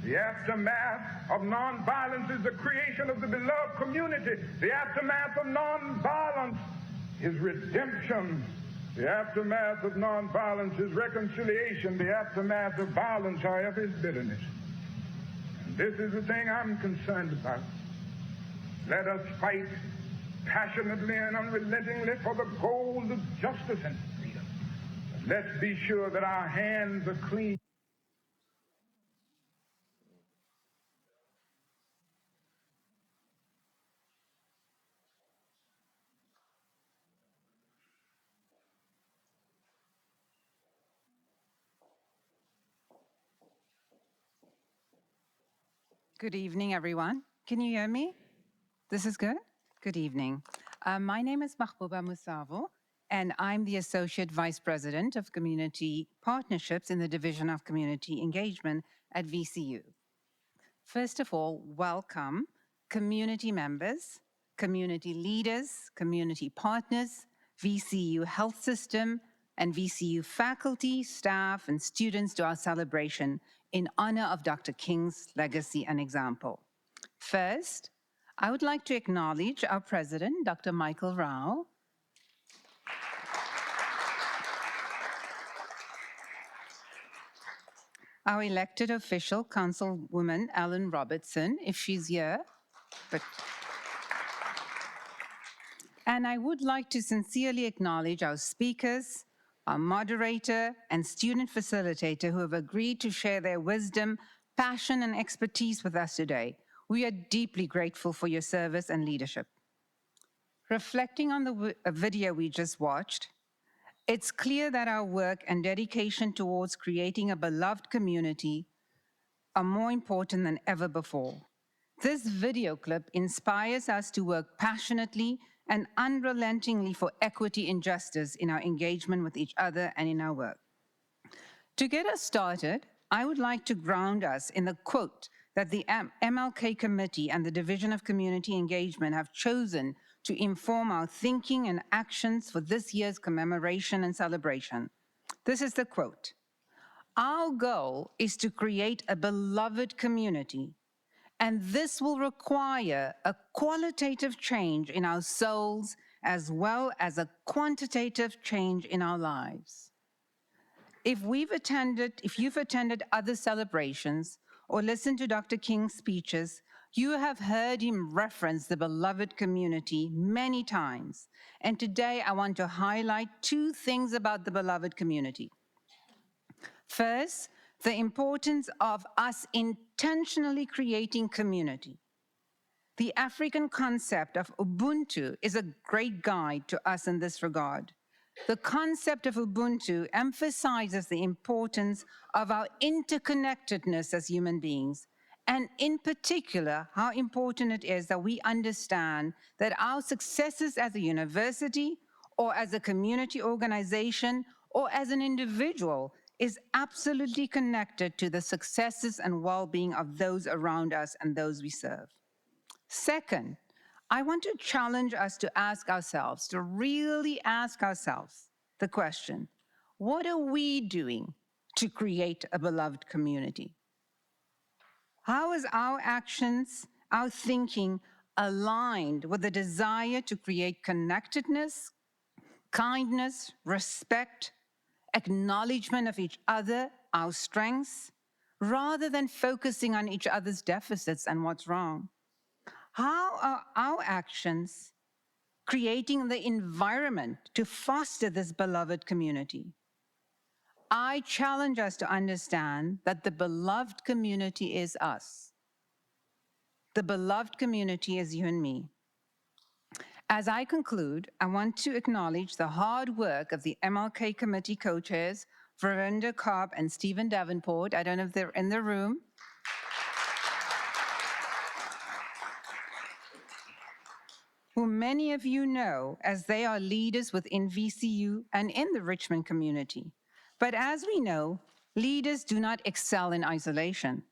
The aftermath of nonviolence is the creation of the beloved community. The aftermath of nonviolence is redemption. The aftermath of nonviolence is reconciliation. The aftermath of violence, however, is bitterness. And this is the thing I'm concerned about. Let us fight passionately and unrelentingly for the goal of justice and freedom. Let's be sure that our hands are clean. Good evening, everyone. Can you hear me? This is good? Good evening. My name is Mahbouba Musavo, and I'm the Associate Vice President of Community Partnerships in the Division of Community Engagement at VCU. First of all, welcome community members, community leaders, community partners, VCU Health System, and VCU faculty, staff, and students to our celebration in honor of Dr. King's legacy and example. First, I would like to acknowledge our president, Dr. Michael Rao, our elected official, Councilwoman Ellen Robertson, if she's here. And I would like to sincerely acknowledge our speakers, our moderator, and student facilitator who have agreed to share their wisdom, passion, and expertise with us today. We are deeply grateful for your service and leadership. Reflecting on the video we just watched, it's clear that our work and dedication towards creating a beloved community are more important than ever before. This video clip inspires us to work passionately and unrelentingly for equity and justice in our engagement with each other and in our work. To get us started, I would like to ground us in the quote that the MLK Committee and the Division of Community Engagement have chosen to inform our thinking and actions for this year's commemoration and celebration. This is the quote: "Our goal is to create a beloved community, and this will require a qualitative change in our souls as well as a quantitative change in our lives." If you've attended other celebrations or listened to Dr. King's speeches, you have heard him reference the beloved community many times. And today I want to highlight two things about the beloved community. First, the importance of us intentionally creating community. The African concept of Ubuntu is a great guide to us in this regard. The concept of Ubuntu emphasizes the importance of our interconnectedness as human beings, and in particular, how important it is that we understand that our successes as a university or as a community organization or as an individual is absolutely connected to the successes and well-being of those around us and those we serve. Second, I want to challenge us to ask ourselves, to really ask ourselves the question, what are we doing to create a beloved community? How is our actions, our thinking aligned with the desire to create connectedness, kindness, respect, acknowledgement of each other, our strengths, rather than focusing on each other's deficits and what's wrong? How are our actions creating the environment to foster this beloved community? I challenge us to understand that the beloved community is us. The beloved community is you and me. As I conclude, I want to acknowledge the hard work of the MLK Committee co-chairs, Verinda Cobb and Stephen Davenport. I don't know if they're in the room. Who many of you know as they are leaders within VCU and in the Richmond community. But as we know, leaders do not excel in isolation.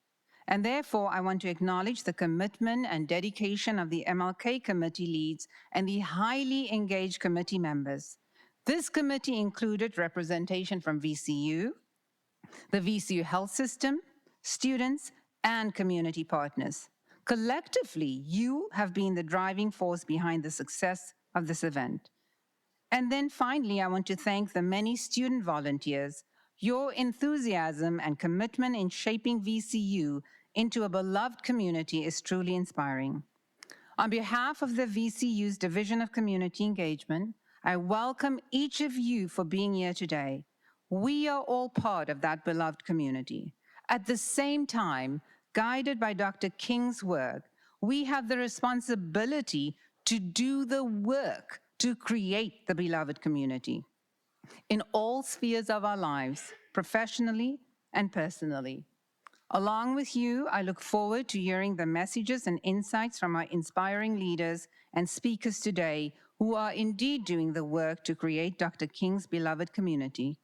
And therefore, I want to acknowledge the commitment and dedication of the MLK committee leads and the highly engaged committee members. This committee included representation from VCU, the VCU Health System, students, and community partners. Collectively, you have been the driving force behind the success of this event. And then finally, I want to thank the many student volunteers. Your enthusiasm and commitment in shaping VCU into a beloved community is truly inspiring. On behalf of the VCU's Division of Community Engagement, I welcome each of you for being here today. We are all part of that beloved community. At the same time, guided by Dr. King's work, we have the responsibility to do the work to create the beloved community in all spheres of our lives, professionally and personally. Along with you, I look forward to hearing the messages and insights from our inspiring leaders and speakers today who are indeed doing the work to create Dr. King's beloved community.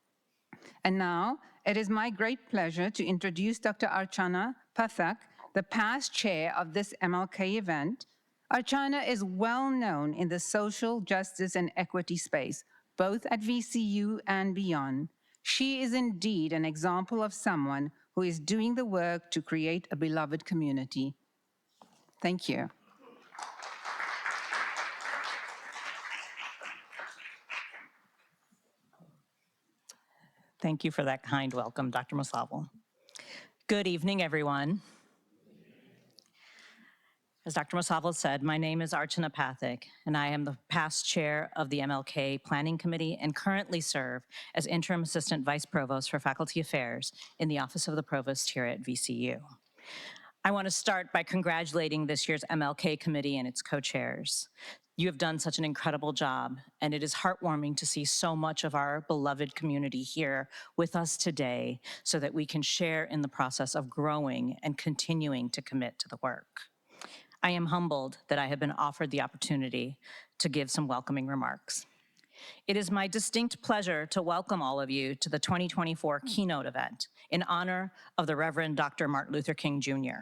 And now, it is my great pleasure to introduce Dr. Archana Pathak, the past chair of this MLK event. Archana is well known in the social justice and equity space, both at VCU and beyond. She is indeed an example of someone who is doing the work to create a beloved community. Thank you. Thank you for that kind welcome, Dr. Musaval. Good evening, everyone. As Dr. Musaval said, my name is Archana Pathak, and I am the past chair of the MLK Planning Committee and currently serve as Interim Assistant Vice Provost for Faculty Affairs in the Office of the Provost here at VCU. I want to start by congratulating this year's MLK Committee and its co-chairs. You have done such an incredible job, and it is heartwarming to see so much of our beloved community here with us today so that we can share in the process of growing and continuing to commit to the work. I am humbled that I have been offered the opportunity to give some welcoming remarks. It is my distinct pleasure to welcome all of you to the 2024 Keynote event in honor of the Reverend Dr. Martin Luther King Jr.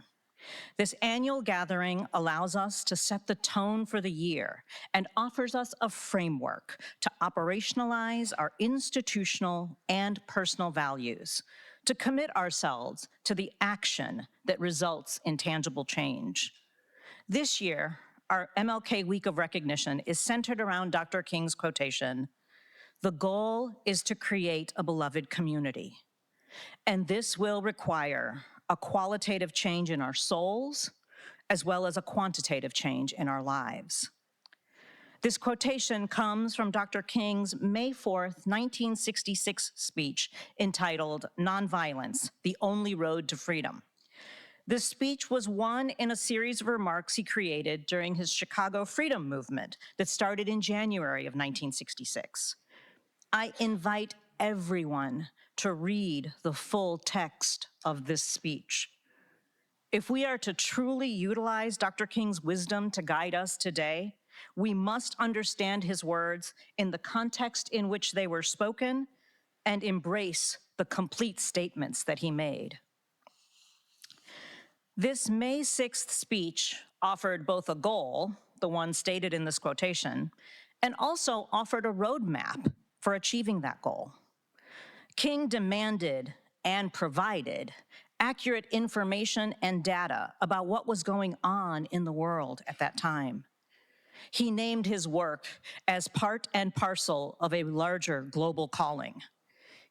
This annual gathering allows us to set the tone for the year and offers us a framework to operationalize our institutional and personal values, to commit ourselves to the action that results in tangible change. This year, our MLK Week of Recognition is centered around Dr. King's quotation, "The goal is to create a beloved community." And this will require a qualitative change in our souls, as well as a quantitative change in our lives. This quotation comes from Dr. King's May 4th, 1966 speech entitled "Nonviolence, the Only Road to Freedom." This speech was one in a series of remarks he created during his Chicago Freedom Movement that started in January of 1966. I invite everyone to read the full text of this speech. If we are to truly utilize Dr. King's wisdom to guide us today, we must understand his words in the context in which they were spoken and embrace the complete statements that he made. This May 6th speech offered both a goal, the one stated in this quotation, and also offered a roadmap for achieving that goal. King demanded and provided accurate information and data about what was going on in the world at that time. He named his work as part and parcel of a larger global calling.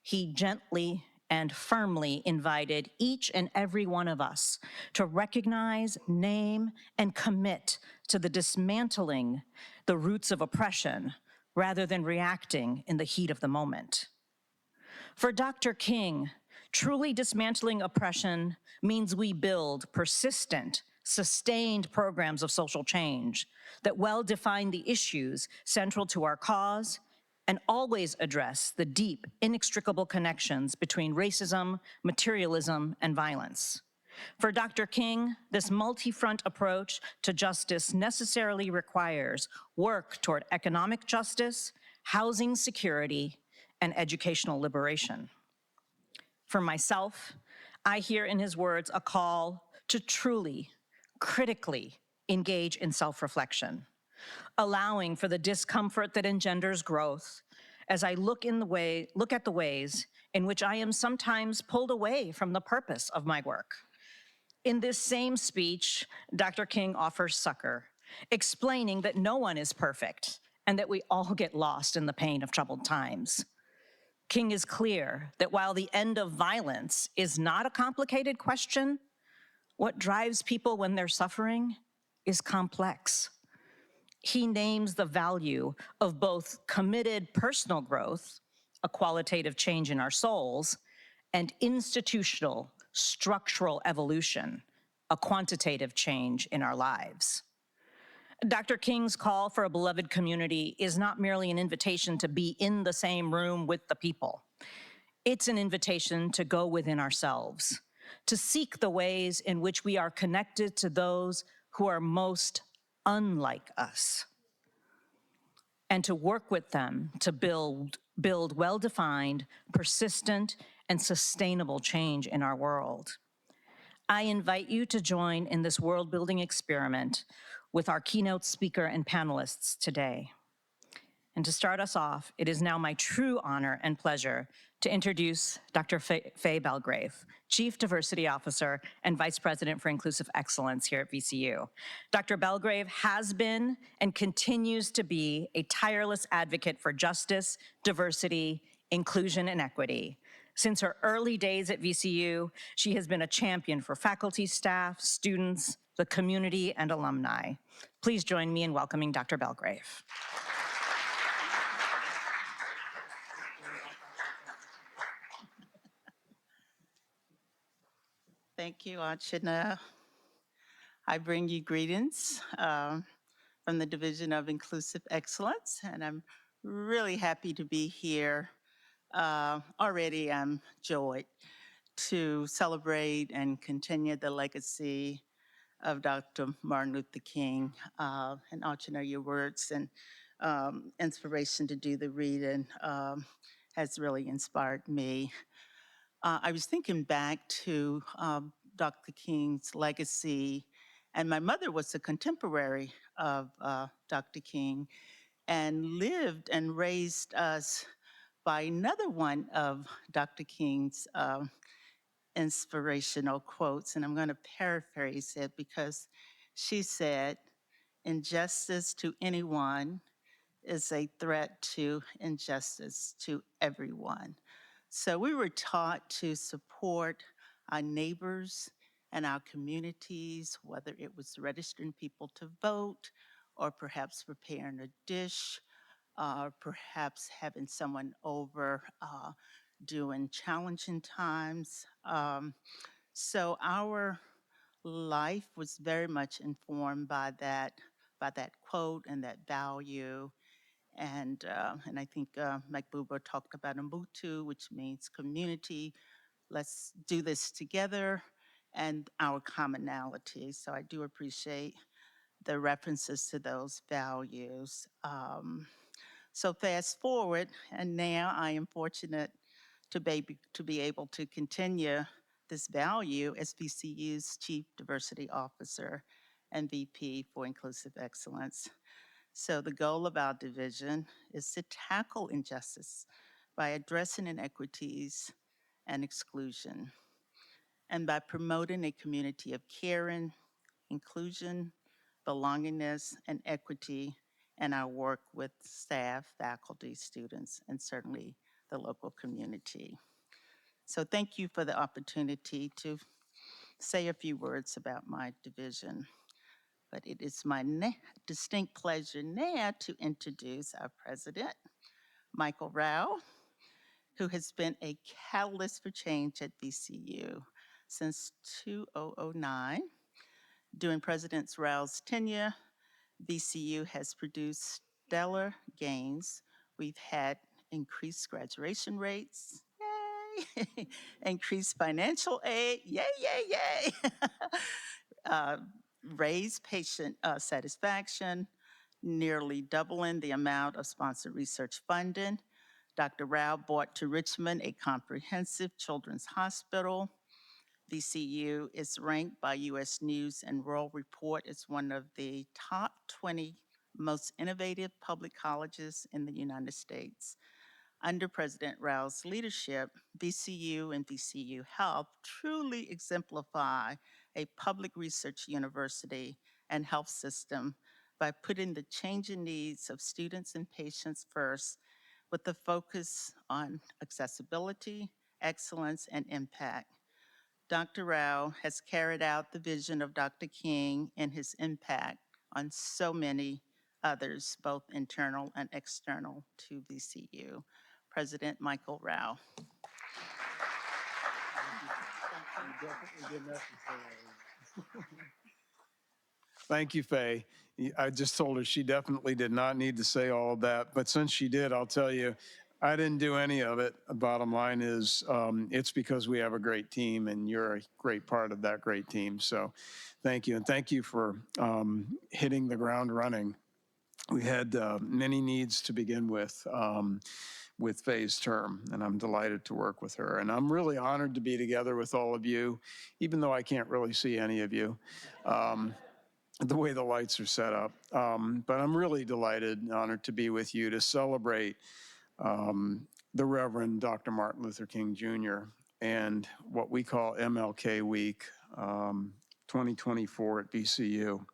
He gently and firmly invited each and every one of us to recognize, name, and commit to the dismantling the roots of oppression rather than reacting in the heat of the moment. For Dr. King, truly dismantling oppression means we build persistent, sustained programs of social change that well define the issues central to our cause and always address the deep, inextricable connections between racism, materialism, and violence. For Dr. King, this multi-front approach to justice necessarily requires work toward economic justice, housing security, and educational liberation. For myself, I hear in his words a call to truly, critically engage in self-reflection, allowing for the discomfort that engenders growth as I look at the ways in which I am sometimes pulled away from the purpose of my work. In this same speech, Dr. King offers succor, explaining that no one is perfect and that we all get lost in the pain of troubled times. King is clear that while the end of violence is not a complicated question, what drives people when they're suffering is complex. He names the value of both committed personal growth, a qualitative change in our souls, and institutional, structural evolution, a quantitative change in our lives. Dr. King's call for a beloved community is not merely an invitation to be in the same room with the people. It's an invitation to go within ourselves, to seek the ways in which we are connected to those who are most unlike us, and to work with them to build well-defined, persistent, and sustainable change in our world. I invite you to join in this world-building experiment with our keynote speaker and panelists today. And to start us off, it is now my true honor and pleasure to introduce Dr. Faye Belgrave, Chief Diversity Officer and Vice President for Inclusive Excellence here at VCU. Dr. Belgrave has been and continues to be a tireless advocate for justice, diversity, inclusion, and equity. Since her early days at VCU, she has been a champion for faculty, staff, students, the community, and alumni. Please join me in welcoming Dr. Belgrave. Thank you, Archana. I bring you greetings from the Division of Inclusive Excellence, and I'm really happy to be here. Already I'm joyed to celebrate and continue the legacy of Dr. Martin Luther King. And Archana, your words and inspiration to do the reading has really inspired me. I was thinking back to Dr. King's legacy, and my mother was a contemporary of Dr. King and lived and raised us by another one of Dr. King's inspirational quotes, and I'm going to paraphrase it because she said, "Injustice to anyone is a threat to injustice to everyone." So we were taught to support our neighbors and our communities, whether it was registering people to vote or perhaps preparing a dish, perhaps having someone over during challenging times. So our life was very much informed by that quote and that value. And I think Mike Buber talked about Ubuntu, which means community. Let's do this together and our commonality. So I do appreciate the references to those values. So fast forward, and now I am fortunate to be able to continue this value as VCU's Chief Diversity Officer and VP for Inclusive Excellence. So the goal of our division is to tackle injustice by addressing inequities and exclusion, and by promoting a community of caring, inclusion, belongingness, and equity in our work with staff, faculty, students, and certainly the local community. So thank you for the opportunity to say a few words about my division. But it is my distinct pleasure now to introduce our president, Michael Rao, who has been a catalyst for change at VCU since 2009. During President Rao's tenure, VCU has produced stellar gains. We've had increased graduation rates, yay, increased financial aid, yay, yay, yay. Raised patient satisfaction, nearly doubling the amount of sponsored research funding. Dr. Rao brought to Richmond a comprehensive children's hospital. VCU is ranked by US News and World Report as one of the top 20 most innovative public colleges in the United States. Under President Rao's leadership, VCU and VCU Health truly exemplify a public research university and health system by putting the changing needs of students and patients first, with the focus on accessibility, excellence, and impact. Dr. Rao has carried out the vision of Dr. King and his impact on so many others, both internal and external to VCU. President Michael Rao. Thank you, Faye. I just told her she definitely did not need to say all of that, but since she did, I'll tell you, I didn't do any of it. Bottom line is, it's because we have a great team, and you're a great part of that great team. So thank you, and thank you for hitting the ground running. We had many needs to begin with Faye's term, and I'm delighted to work with her. And I'm really honored to be together with all of you, even though I can't really see any of you. The way the lights are set up. But I'm really delighted and honored to be with you to celebrate the Reverend Dr. Martin Luther King Jr. and what we call MLK Week 2024 at VCU.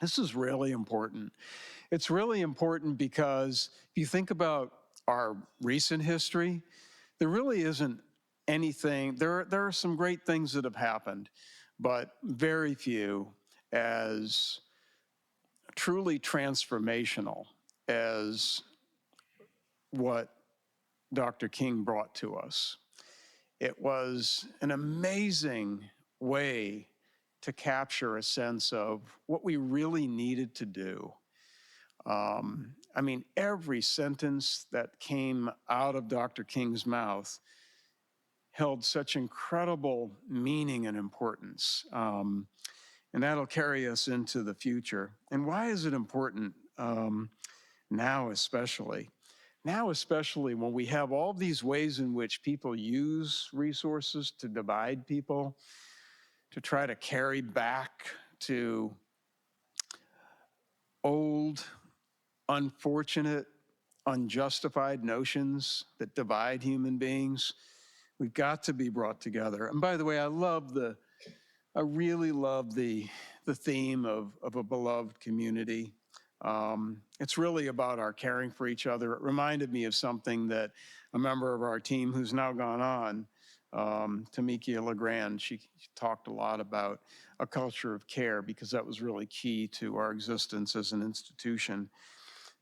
This is really important. It's really important because if you think about our recent history, there really isn't anything, there are some great things that have happened, but very few as truly transformational as what Dr. King brought to us. It was an amazing way to capture a sense of what we really needed to do. I mean, every sentence that came out of Dr. King's mouth held such incredible meaning and importance. And that'll carry us into the future. And why is it important now especially? Now especially when we have all these ways in which people use resources to divide people, to try to carry back to old, unfortunate, unjustified notions that divide human beings. We've got to be brought together. And by the way, I really love the theme of a beloved community. It's really about our caring for each other. It reminded me of something that a member of our team who's now gone on, Tamikia LeGrand, she talked a lot about a culture of care because that was really key to our existence as an institution.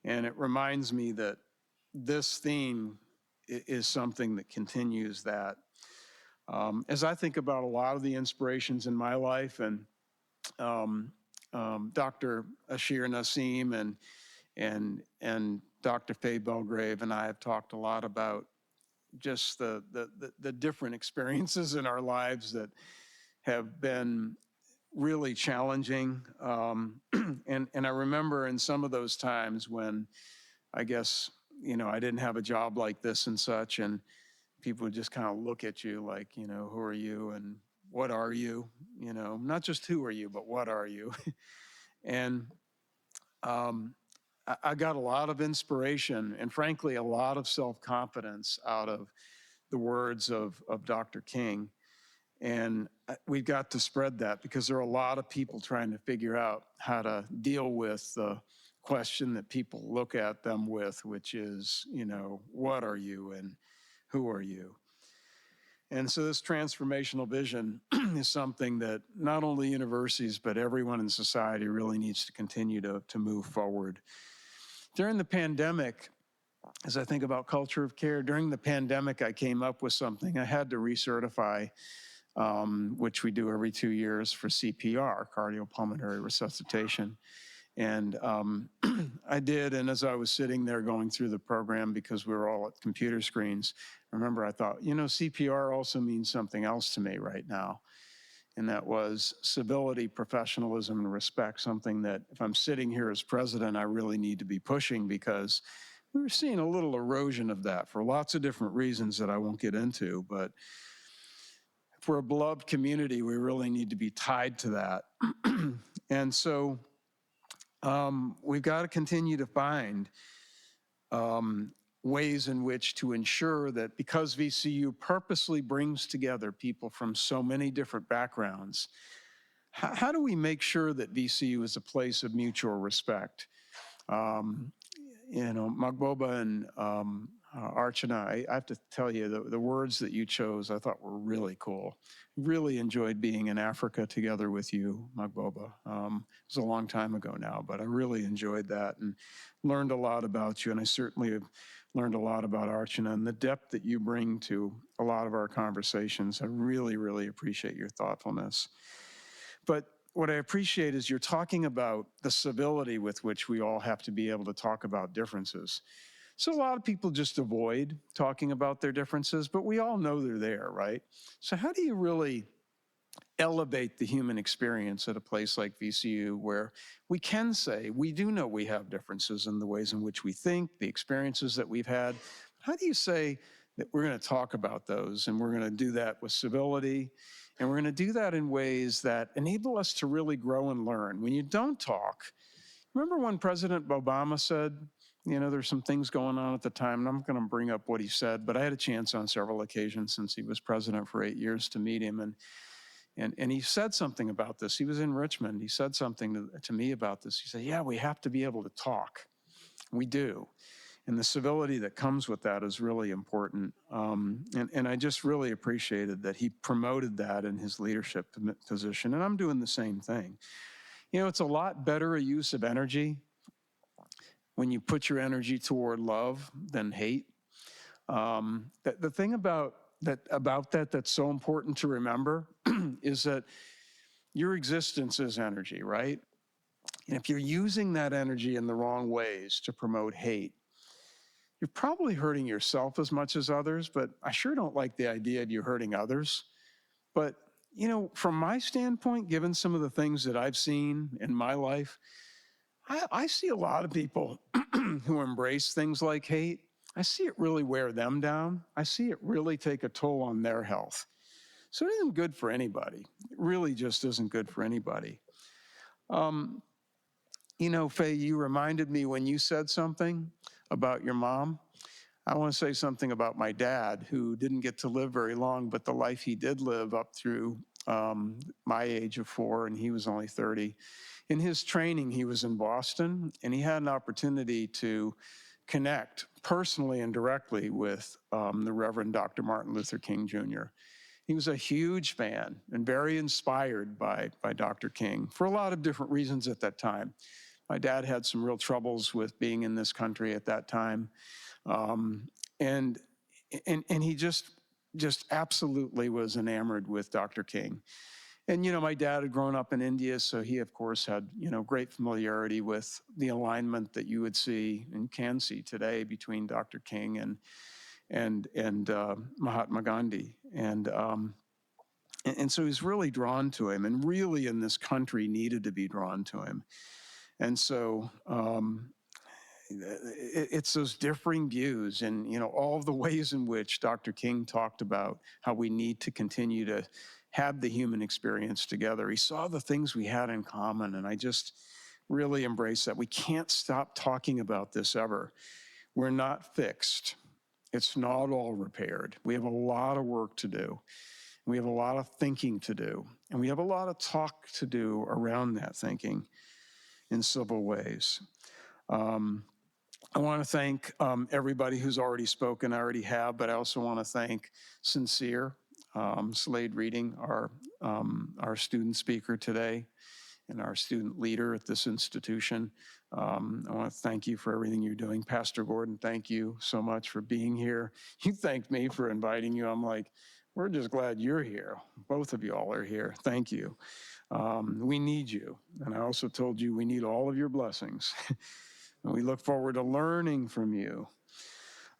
And it reminds me that this theme is something that continues that. As I think about a lot of the inspirations in my life, and Dr. Ashir Nassim and Dr. Faye Belgrave and I have talked a lot about just the different experiences in our lives that have been really challenging. And I remember in some of those times when I guess, I didn't have a job like this and such, and people would just kind of look at you like, who are you and what are you? Not just who are you, but what are you? And I got a lot of inspiration and frankly, a lot of self-confidence out of the words of Dr. King. And we've got to spread that because there are a lot of people trying to figure out how to deal with the question that people look at them with, which is, what are you and who are you? And so this transformational vision is something that not only universities, but everyone in society really needs to continue to move forward. During the pandemic, as I think about culture of care, during the pandemic, I came up with something. I had to recertify, which we do every 2 years for CPR, cardiopulmonary resuscitation. And I did, and as I was sitting there going through the program, because we were all at computer screens, I remember I thought, CPR also means something else to me right now. And that was civility, professionalism, and respect, something that if I'm sitting here as president, I really need to be pushing because we were seeing a little erosion of that for lots of different reasons that I won't get into. But if we're a beloved community, we really need to be tied to that. And so we've got to continue to find ways in which to ensure that because VCU purposely brings together people from so many different backgrounds, how do we make sure that VCU is a place of mutual respect? Magboba and Archana, I have to tell you, the words that you chose I thought were really cool. Really enjoyed being in Africa together with you, Magboba. It was a long time ago now, but I really enjoyed that and learned a lot about you. And I certainly have learned a lot about Archana and the depth that you bring to a lot of our conversations. I really, really appreciate your thoughtfulness. But what I appreciate is you're talking about the civility with which we all have to be able to talk about differences. So a lot of people just avoid talking about their differences, but we all know they're there, right? So how do you really elevate the human experience at a place like VCU where we can say, we do know we have differences in the ways in which we think, the experiences that we've had. How do you say that we're going to talk about those and we're going to do that with civility and we're going to do that in ways that enable us to really grow and learn? When you don't talk, remember when President Obama said, there's some things going on at the time, and I'm going to bring up what he said, but I had a chance on several occasions since he was president for 8 years to meet him, and he said something about this. He was in Richmond. He said something to me about this. He said, yeah, we have to be able to talk. We do. And the civility that comes with that is really important. And I just really appreciated that he promoted that in his leadership position, and I'm doing the same thing. It's a lot better a use of energy when you put your energy toward love than hate. The thing about that that's so important to remember is that your existence is energy, right? And if you're using that energy in the wrong ways to promote hate, you're probably hurting yourself as much as others, but I sure don't like the idea of you hurting others. But, from my standpoint, given some of the things that I've seen in my life, I see a lot of people who embrace things like hate. I see it really wear them down. I see it really take a toll on their health. So it isn't good for anybody. It really just isn't good for anybody. Faye, you reminded me when you said something about your mom. I want to say something about my dad, who didn't get to live very long, but the life he did live up through my age of 4, and he was only 30. In his training, he was in Boston, and he had an opportunity to connect personally and directly with the Reverend Dr. Martin Luther King Jr. He was a huge fan and very inspired by Dr. King for a lot of different reasons at that time. My dad had some real troubles with being in this country at that time. And he just absolutely was enamored with Dr. King. And, my dad had grown up in India, so he, of course, had, great familiarity with the alignment that you would see and can see today between Dr. King and Mahatma Gandhi. And so he's really drawn to him, and really in this country needed to be drawn to him. And so it's those differing views and, all of the ways in which Dr. King talked about how we need to continue to have the human experience together. He saw the things we had in common, and I just really embrace that. We can't stop talking about this ever. We're not fixed. It's not all repaired. We have a lot of work to do. We have a lot of thinking to do, and we have a lot of talk to do around that thinking in civil ways. I want to thank everybody who's already spoken. I already have, but I also want to thank Sincere, Slade Reading, our student speaker today and our student leader at this institution. I want to thank you for everything you're doing. Pastor Gordon, thank you so much for being here. You thanked me for inviting you. I'm like, we're just glad you're here. Both of you all are here. Thank you. We need you. And I also told you we need all of your blessings. And we look forward to learning from you.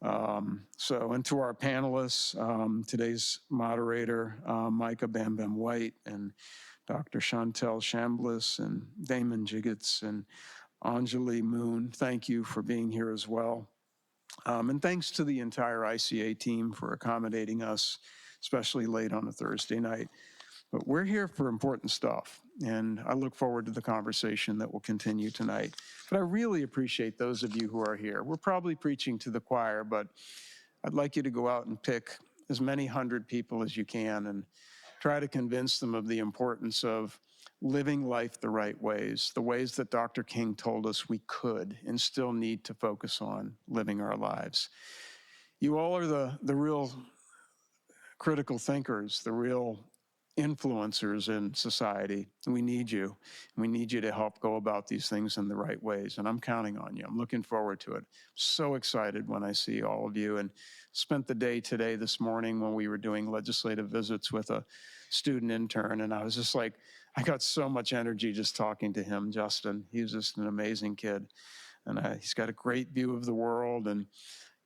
And to our panelists, today's moderator, Micah Bam Bam White, and Dr. Chantel Chambliss, and Damon Jiggets, and Anjali Moon, thank you for being here as well. And thanks to the entire ICA team for accommodating us, especially late on a Thursday night. But we're here for important stuff, and I look forward to the conversation that will continue tonight. But I really appreciate those of you who are here. We're probably preaching to the choir, but I'd like you to go out and pick as many 100 people as you can and try to convince them of the importance of living life the right ways, the ways that Dr. King told us we could and still need to focus on living our lives. You all are the real critical thinkers, the real influencers in society. We need you. We need you to help go about these things in the right ways. And I'm counting on you. I'm looking forward to it. So excited when I see all of you. And spent the day today, this morning, when we were doing legislative visits with a student intern. And I was just like, I got so much energy just talking to him, Justin. He's just an amazing kid. And he's got a great view of the world, and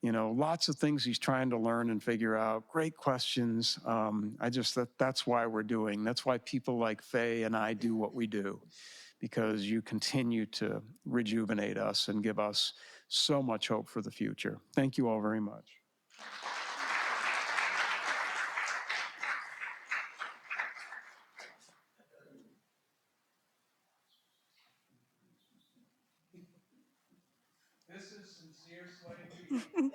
lots of things he's trying to learn and figure out. Great questions. That's why that's why people like Faye and I do what we do, because you continue to rejuvenate us and give us so much hope for the future. Thank you all very much. This is sincere slavery.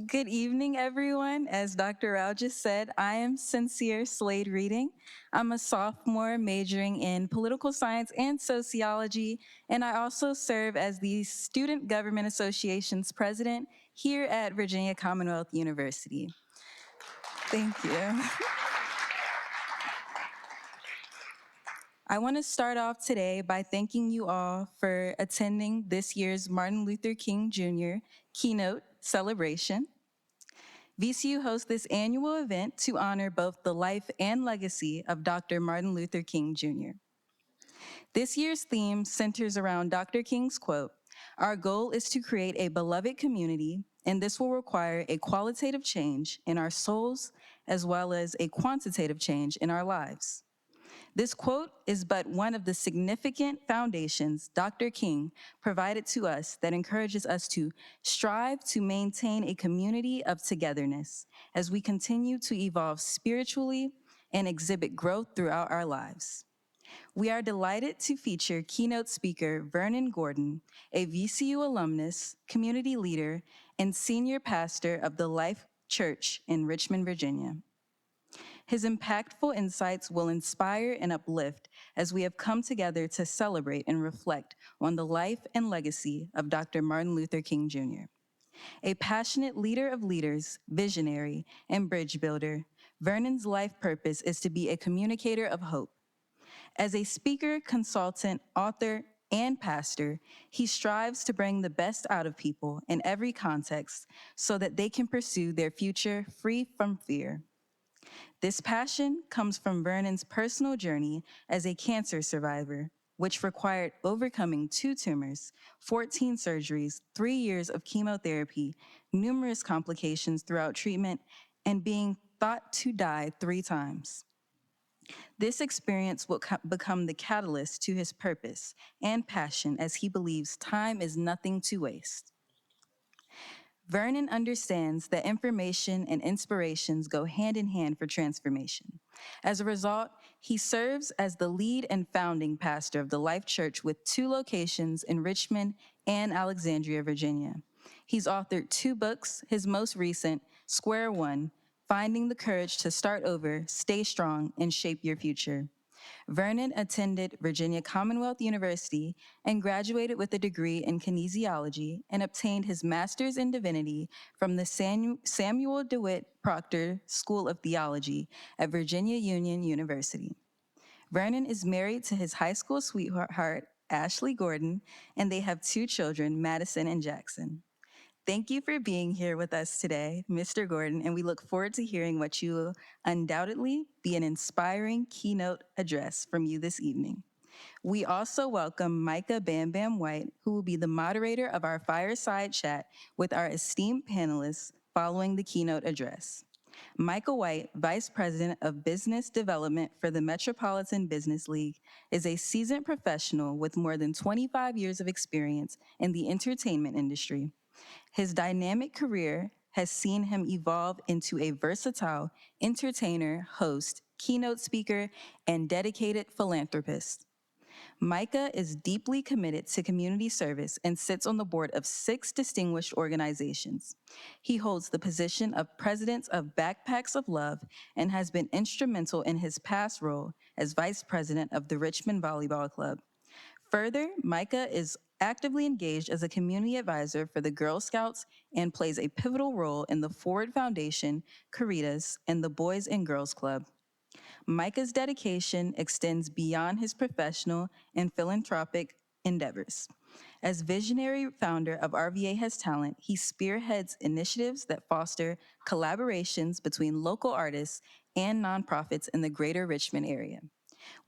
Good evening, everyone. As Dr. Rao just said, I am Sincere Slade Reading. I'm a sophomore majoring in political science and sociology, and I also serve as the Student Government Association's president here at Virginia Commonwealth University. Thank you. I want to start off today by thanking you all for attending this year's Martin Luther King Jr. Keynote celebration. VCU hosts this annual event to honor both the life and legacy of Dr. Martin Luther King Jr. This year's theme centers around Dr. King's quote, "Our goal is to create a beloved community, and this will require a qualitative change in our souls as well as a quantitative change in our lives." This quote is but one of the significant foundations Dr. King provided to us that encourages us to strive to maintain a community of togetherness as we continue to evolve spiritually and exhibit growth throughout our lives. We are delighted to feature keynote speaker Vernon Gordon, a VCU alumnus, community leader, and senior pastor of the Life Church in Richmond, Virginia. His impactful insights will inspire and uplift as we have come together to celebrate and reflect on the life and legacy of Dr. Martin Luther King Jr. A passionate leader of leaders, visionary, and bridge builder, Vernon's life purpose is to be a communicator of hope. As a speaker, consultant, author, and pastor, he strives to bring the best out of people in every context so that they can pursue their future free from fear. This passion comes from Vernon's personal journey as a cancer survivor, which required overcoming 2 tumors, 14 surgeries, 3 years of chemotherapy, numerous complications throughout treatment, and being thought to die 3 times. This experience will become the catalyst to his purpose and passion, as he believes time is nothing to waste. Vernon understands that information and inspirations go hand in hand for transformation. As a result, he serves as the lead and founding pastor of the Life Church with 2 locations in Richmond and Alexandria, Virginia. He's authored 2 books, his most recent, Square One, Finding the Courage to Start Over, Stay Strong, and Shape Your Future. Vernon attended Virginia Commonwealth University and graduated with a degree in kinesiology and obtained his master's in divinity from the Samuel DeWitt Proctor School of Theology at Virginia Union University. Vernon is married to his high school sweetheart, Ashley Gordon, and they have 2 children, Madison and Jackson. Thank you for being here with us today, Mr. Gordon, and we look forward to hearing what you will undoubtedly be an inspiring keynote address from you this evening. We also welcome Micah Bam Bam White, who will be the moderator of our fireside chat with our esteemed panelists following the keynote address. Micah White, Vice President of Business Development for the Metropolitan Business League, is a seasoned professional with more than 25 years of experience in the entertainment industry. His dynamic career has seen him evolve into a versatile entertainer, host, keynote speaker, and dedicated philanthropist. Micah is deeply committed to community service and sits on the board of 6 distinguished organizations. He holds the position of president of Backpacks of Love and has been instrumental in his past role as vice president of the Richmond Volleyball Club. Further, Micah is actively engaged as a community advisor for the Girl Scouts and plays a pivotal role in the Ford Foundation, Caritas, and the Boys and Girls Club. Micah's dedication extends beyond his professional and philanthropic endeavors. As visionary founder of RVA Has Talent, he spearheads initiatives that foster collaborations between local artists and nonprofits in the greater Richmond area.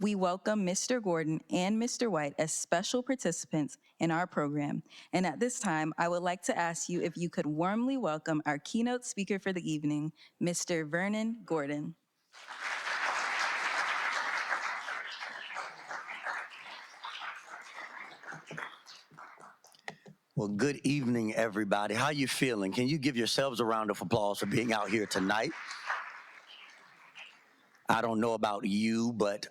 We welcome Mr. Gordon and Mr. White as special participants in our program. And at this time, I would like to ask you if you could warmly welcome our keynote speaker for the evening, Mr. Vernon Gordon. Well, good evening, everybody. How you feeling? Can you give yourselves a round of applause for being out here tonight? I don't know about you, but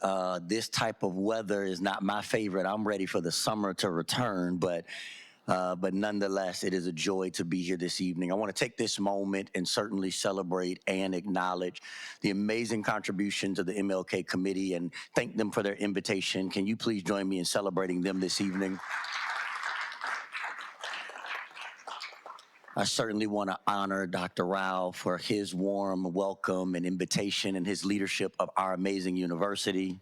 this type of weather is not my favorite. I'm ready for the summer to return, but nonetheless, it is a joy to be here this evening. I want to take this moment and certainly celebrate and acknowledge the amazing contributions of the MLK committee and thank them for their invitation. Can you please join me in celebrating them this evening? I certainly want to honor Dr. Rao for his warm welcome and invitation and his leadership of our amazing university.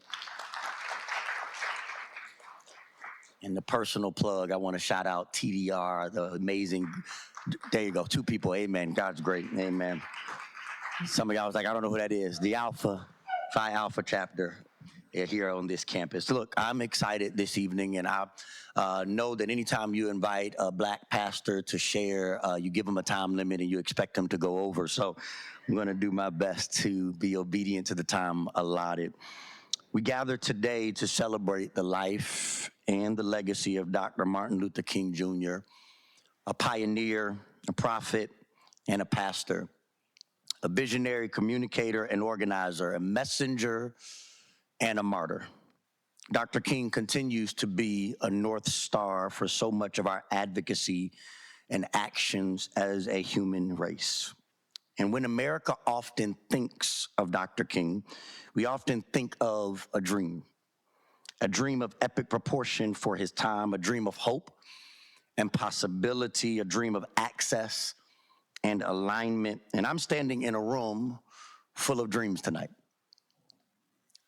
And the personal plug, I want to shout out TDR, the amazing, there you go, 2 people, amen, God's great, amen. Some of y'all was like, I don't know who that is. The Phi Alpha chapter here on this campus. Look, I'm excited this evening, and I know that anytime you invite a Black pastor to share, you give them a time limit and you expect them to go over. So I'm going to do my best to be obedient to the time allotted. We gather today to celebrate the life and the legacy of Dr. Martin Luther King Jr., a pioneer, a prophet, and a pastor, a visionary communicator and organizer, a messenger, and a martyr. Dr. King continues to be a North Star for so much of our advocacy and actions as a human race. And when America often thinks of Dr. King, we often think of a dream of epic proportion for his time, a dream of hope and possibility, a dream of access and alignment. And I'm standing in a room full of dreams tonight.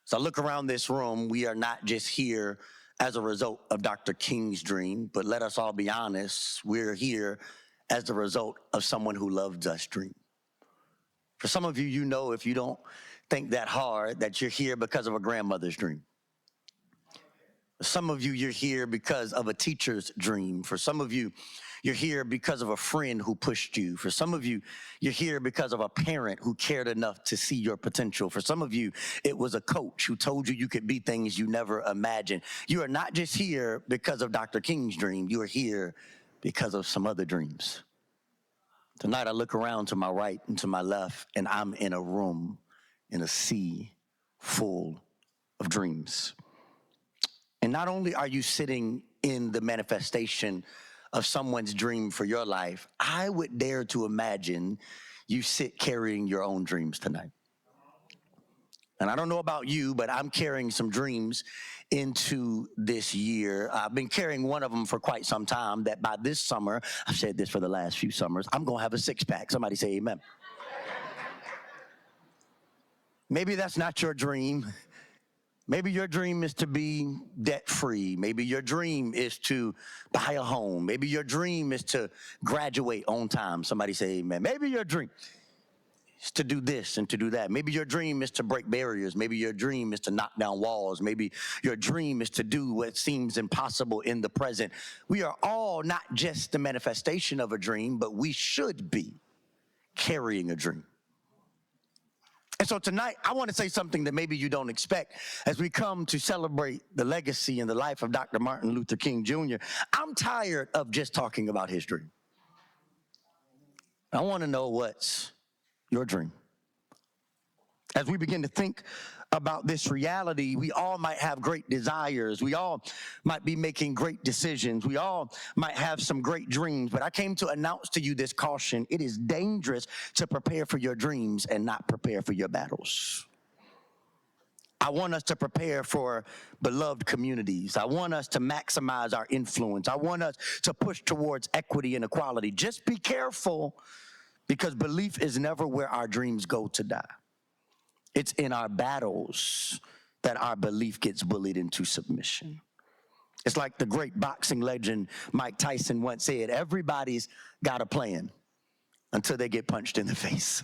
So I look around this room, we are not just here as a result of Dr. King's dream, but let us all be honest, we're here as a result of someone who loved us dream. For some of you, you know, if you don't think that hard, that you're here because of a grandmother's dream. Some of you, you're here because of a teacher's dream. For some of you, you're here because of a friend who pushed you. For some of you, you're here because of a parent who cared enough to see your potential. For some of you, it was a coach who told you you could be things you never imagined. You are not just here because of Dr. King's dream. You are here because of some other dreams. Tonight, I look around to my right and to my left, and I'm in a room, in a sea full of dreams. And not only are you sitting in the manifestation of someone's dream for your life, I would dare to imagine you sit carrying your own dreams tonight. And I don't know about you, but I'm carrying some dreams into this year. I've been carrying one of them for quite some time, that by this summer, I've said this for the last few summers, I'm going to have a 6-pack. Somebody say amen. Maybe that's not your dream. Maybe your dream is to be debt-free. Maybe your dream is to buy a home. Maybe your dream is to graduate on time. Somebody say amen. Maybe your dream is to do this and to do that. Maybe your dream is to break barriers. Maybe your dream is to knock down walls. Maybe your dream is to do what seems impossible in the present. We are all not just the manifestation of a dream, but we should be carrying a dream. And so tonight, I want to say something that maybe you don't expect as we come to celebrate the legacy and the life of Dr. Martin Luther King Jr. I'm tired of just talking about his dream. I want to know what's your dream. As we begin to think about this reality. We all might have great desires. We all might be making great decisions. We all might have some great dreams. But I came to announce to you this caution. It is dangerous to prepare for your dreams and not prepare for your battles. I want us to prepare for beloved communities. I want us to maximize our influence. I want us to push towards equity and equality. Just be careful, because belief is never where our dreams go to die. It's in our battles that our belief gets bullied into submission. It's like the great boxing legend Mike Tyson once said, everybody's got a plan until they get punched in the face.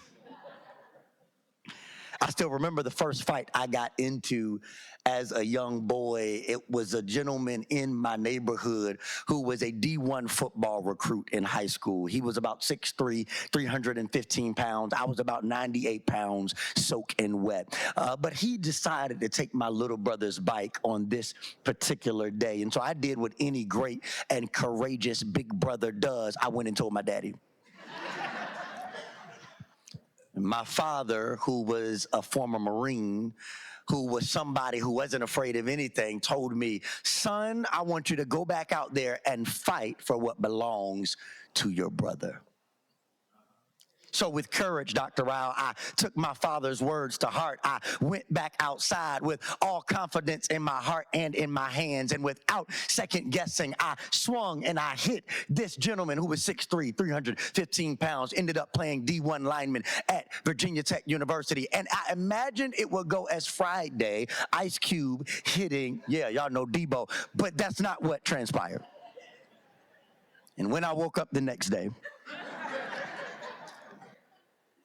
I still remember the first fight I got into as a young boy. It was a gentleman in my neighborhood who was a D1 football recruit in high school. He was about 6'3", 315 pounds. I was about 98 pounds, soaking wet. But he decided to take my little brother's bike on this particular day. And so I did what any great and courageous big brother does. I went and told my daddy. My father, who was a former Marine, who was somebody who wasn't afraid of anything, told me, son, I want you to go back out there and fight for what belongs to your brother. So with courage, Dr. Rao, I took my father's words to heart. I went back outside with all confidence in my heart and in my hands. And without second guessing, I swung and I hit this gentleman who was 6'3", 315 pounds, ended up playing D1 lineman at Virginia Tech University. And I imagined it would go as Friday, Ice Cube hitting, yeah, y'all know Debo, but that's not what transpired. And when I woke up the next day,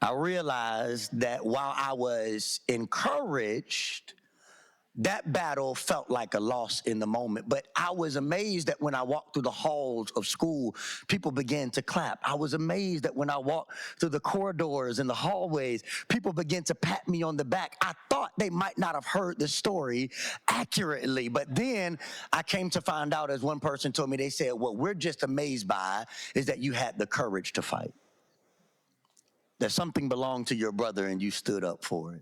I realized that while I was encouraged, that battle felt like a loss in the moment. But I was amazed that when I walked through the halls of school, people began to clap. I was amazed that when I walked through the corridors and the hallways, people began to pat me on the back. I thought they might not have heard the story accurately. But then I came to find out, as one person told me, they said, what we're just amazed by is that you had the courage to fight. That something belonged to your brother and you stood up for it.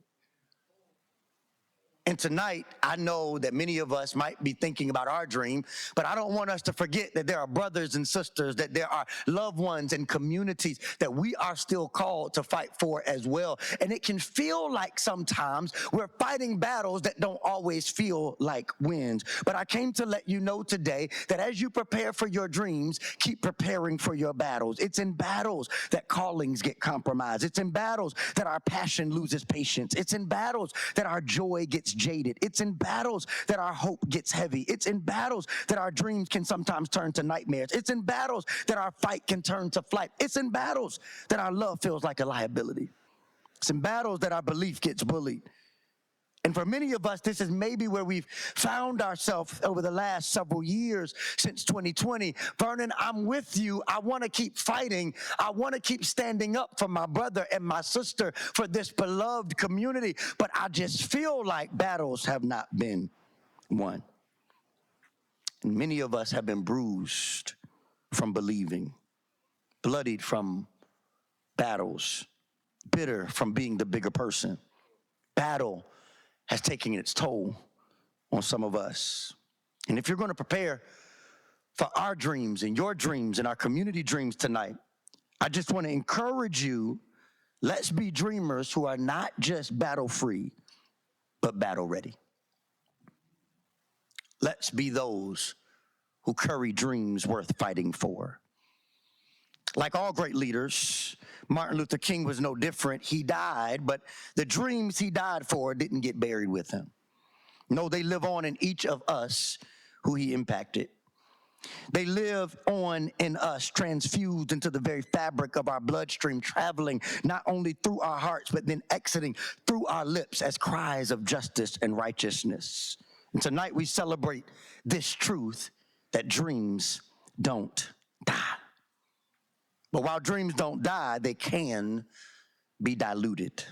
And tonight, I know that many of us might be thinking about our dream, but I don't want us to forget that there are brothers and sisters, that there are loved ones and communities that we are still called to fight for as well. And it can feel like sometimes we're fighting battles that don't always feel like wins. But I came to let you know today that as you prepare for your dreams, keep preparing for your battles. It's in battles that callings get compromised. It's in battles that our passion loses patience. It's in battles that our joy gets jaded. It's in battles that our hope gets heavy. It's in battles that our dreams can sometimes turn to nightmares. It's in battles that our fight can turn to flight. It's in battles that our love feels like a liability. It's in battles that our belief gets bullied. And for many of us, this is maybe where we've found ourselves over the last several years since 2020. Vernon, I'm with you. I want to keep fighting. I want to keep standing up for my brother and my sister, for this beloved community. But I just feel like battles have not been won. And many of us have been bruised from believing, bloodied from battles, bitter from being the bigger person. Battle has taken its toll on some of us. And if you're going to prepare for our dreams and your dreams and our community dreams tonight, I just want to encourage you, let's be dreamers who are not just battle-free, but battle-ready. Let's be those who carry dreams worth fighting for. Like all great leaders, Martin Luther King was no different. He died, but the dreams he died for didn't get buried with him. No, they live on in each of us who he impacted. They live on in us, transfused into the very fabric of our bloodstream, traveling not only through our hearts, but then exiting through our lips as cries of justice and righteousness. And tonight we celebrate this truth that dreams don't die. But while dreams don't die, they can be diluted.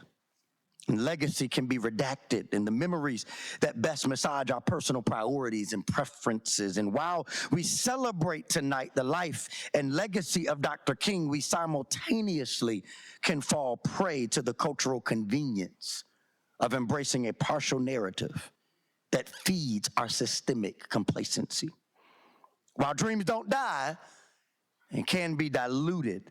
And legacy can be redacted, and the memories that best massage our personal priorities and preferences. And while we celebrate tonight the life and legacy of Dr. King, we simultaneously can fall prey to the cultural convenience of embracing a partial narrative that feeds our systemic complacency. While dreams don't die and can be diluted,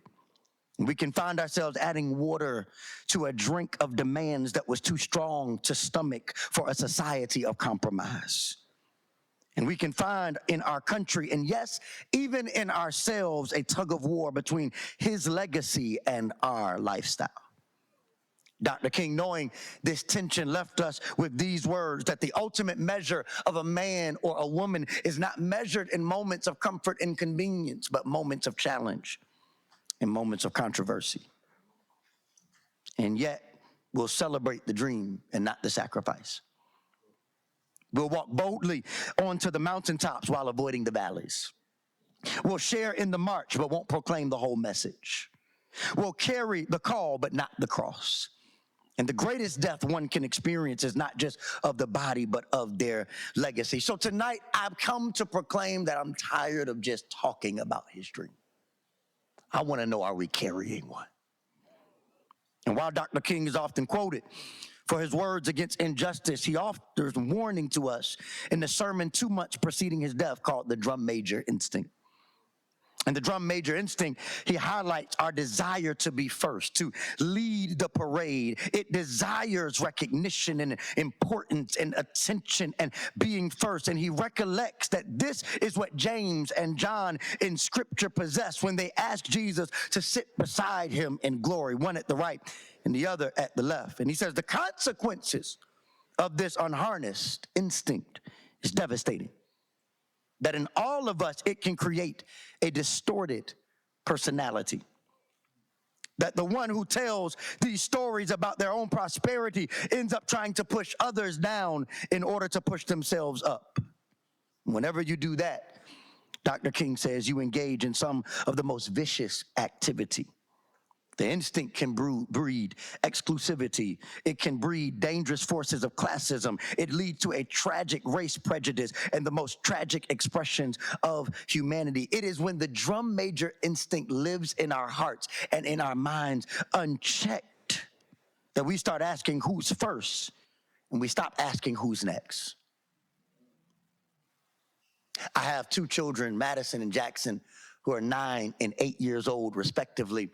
we can find ourselves adding water to a drink of demands that was too strong to stomach for a society of compromise. And we can find in our country, and yes, even in ourselves, a tug of war between his legacy and our lifestyle. Dr. King, knowing this tension, left us with these words, that the ultimate measure of a man or a woman is not measured in moments of comfort and convenience, but moments of challenge and moments of controversy. And yet, we'll celebrate the dream and not the sacrifice. We'll walk boldly onto the mountaintops while avoiding the valleys. We'll share in the march, but won't proclaim the whole message. We'll carry the call, but not the cross. And the greatest death one can experience is not just of the body, but of their legacy. So tonight, I've come to proclaim that I'm tired of just talking about his dream. I want to know, are we carrying one? And while Dr. King is often quoted for his words against injustice, he offers warning to us in the sermon 2 months preceding his death called the drum major instinct. And the drum major instinct, he highlights our desire to be first, to lead the parade. It desires recognition and importance and attention and being first. And he recollects that this is what James and John in Scripture possess when they asked Jesus to sit beside him in glory, one at the right and the other at the left. And he says the consequences of this unharnessed instinct is devastating. That in all of us, it can create a distorted personality. That the one who tells these stories about their own prosperity ends up trying to push others down in order to push themselves up. Whenever you do that, Dr. King says you engage in some of the most vicious activity. The instinct can breed exclusivity. It can breed dangerous forces of classism. It leads to a tragic race prejudice and the most tragic expressions of humanity. It is when the drum major instinct lives in our hearts and in our minds unchecked that we start asking who's first and we stop asking who's next. I have 2 children, Madison and Jackson, who are 9 and 8 years old, respectively.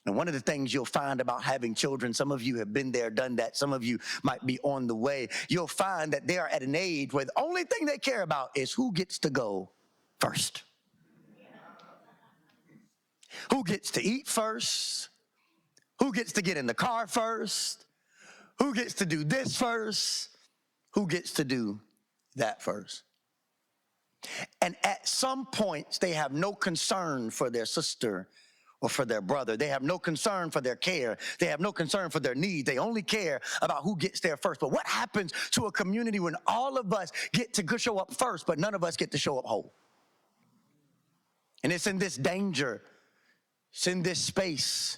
And one of the things you'll find about having children, some of you have been there, done that, some of you might be on the way, you'll find that they are at an age where the only thing they care about is who gets to go first. Who gets to eat first? Who gets to get in the car first? Who gets to do this first? Who gets to do that first? And at some points, they have no concern for their sister or for their brother. They have no concern for their care. They have no concern for their needs. They only care about who gets there first. But what happens to a community when all of us get to show up first, but none of us get to show up whole? And it's in this danger, it's in this space,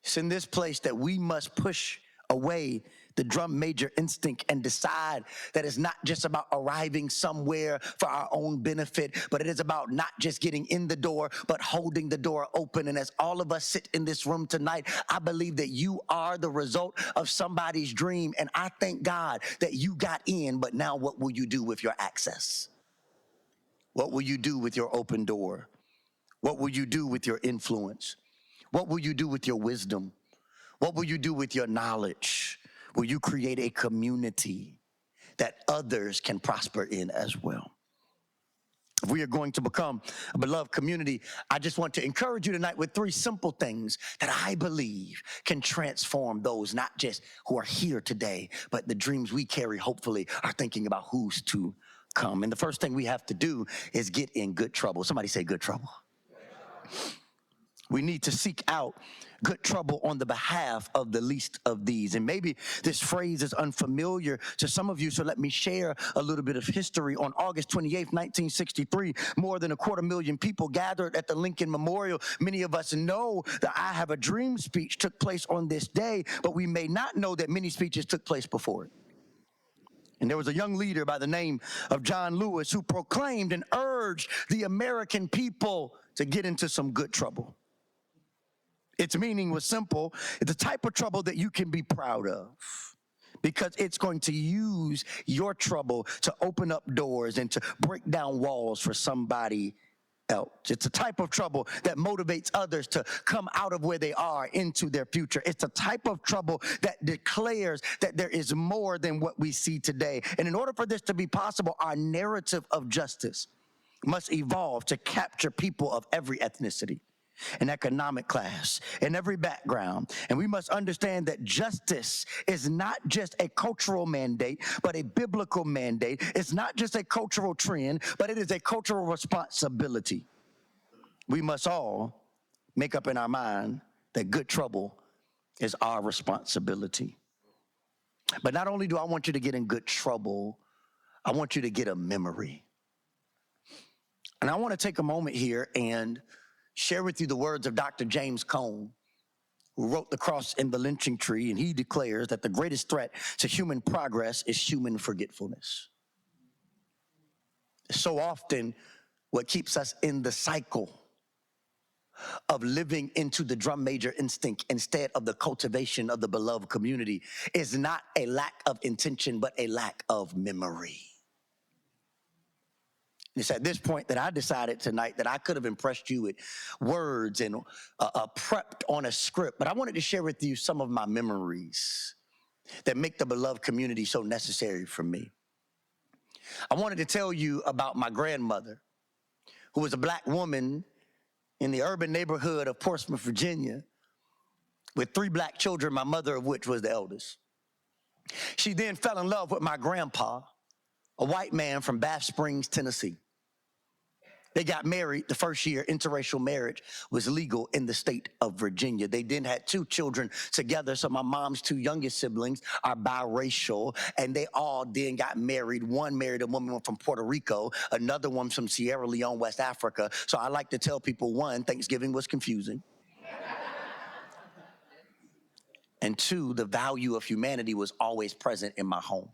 it's in this place that we must push away the drum major instinct and decide that it's not just about arriving somewhere for our own benefit, but it is about not just getting in the door, but holding the door open. And as all of us sit in this room tonight, I believe that you are the result of somebody's dream. And I thank God that you got in, but now what will you do with your access? What will you do with your open door? What will you do with your influence? What will you do with your wisdom? What will you do with your knowledge? Will you create a community that others can prosper in as well? If we are going to become a beloved community, I just want to encourage you tonight with 3 simple things that I believe can transform those not just who are here today, but the dreams we carry, hopefully, are thinking about who's to come. And the first thing we have to do is get in good trouble. Somebody say good trouble. We need to seek out good trouble on the behalf of the least of these. And maybe this phrase is unfamiliar to some of you, so let me share a little bit of history. On August 28th, 1963, more than 250,000 people gathered at the Lincoln Memorial. Many of us know the I Have a Dream speech took place on this day, but we may not know that many speeches took place before it. And there was a young leader by the name of John Lewis who proclaimed and urged the American people to get into some good trouble. Its meaning was simple. It's the type of trouble that you can be proud of. because it's going to use your trouble to open up doors and to break down walls for somebody else. It's a type of trouble that motivates others to come out of where they are into their future. It's a type of trouble that declares that there is more than what we see today. And in order for this to be possible, our narrative of justice must evolve to capture people of every ethnicity and economic class and every background. And we must understand that justice is not just a cultural mandate, but a biblical mandate. It's not just a cultural trend, but it is a cultural responsibility. We must all make up in our mind that good trouble is our responsibility. But not only do I want you to get in good trouble, I want you to get a memory. And I want to take a moment here and share with you the words of Dr. James Cone, who wrote The Cross and the Lynching Tree, and he declares that the greatest threat to human progress is human forgetfulness. So often, what keeps us in the cycle of living into the drum major instinct instead of the cultivation of the beloved community is not a lack of intention, but a lack of memory. It's at this point that I decided tonight that I could have impressed you with words and prepped on a script, but I wanted to share with you some of my memories that make the beloved community so necessary for me. I wanted to tell you about my grandmother, who was a black woman in the urban neighborhood of Portsmouth, Virginia, with 3 black children, my mother of which was the eldest. She then fell in love with my grandpa, a white man from Bath Springs, Tennessee. They got married the first year. Interracial marriage was legal in the state of Virginia. They then had 2 children together. So my mom's 2 youngest siblings are biracial, and they all then got married. One married a woman from Puerto Rico, another one from Sierra Leone, West Africa. So I like to tell people, 1, Thanksgiving was confusing. And 2, the value of humanity was always present in my home.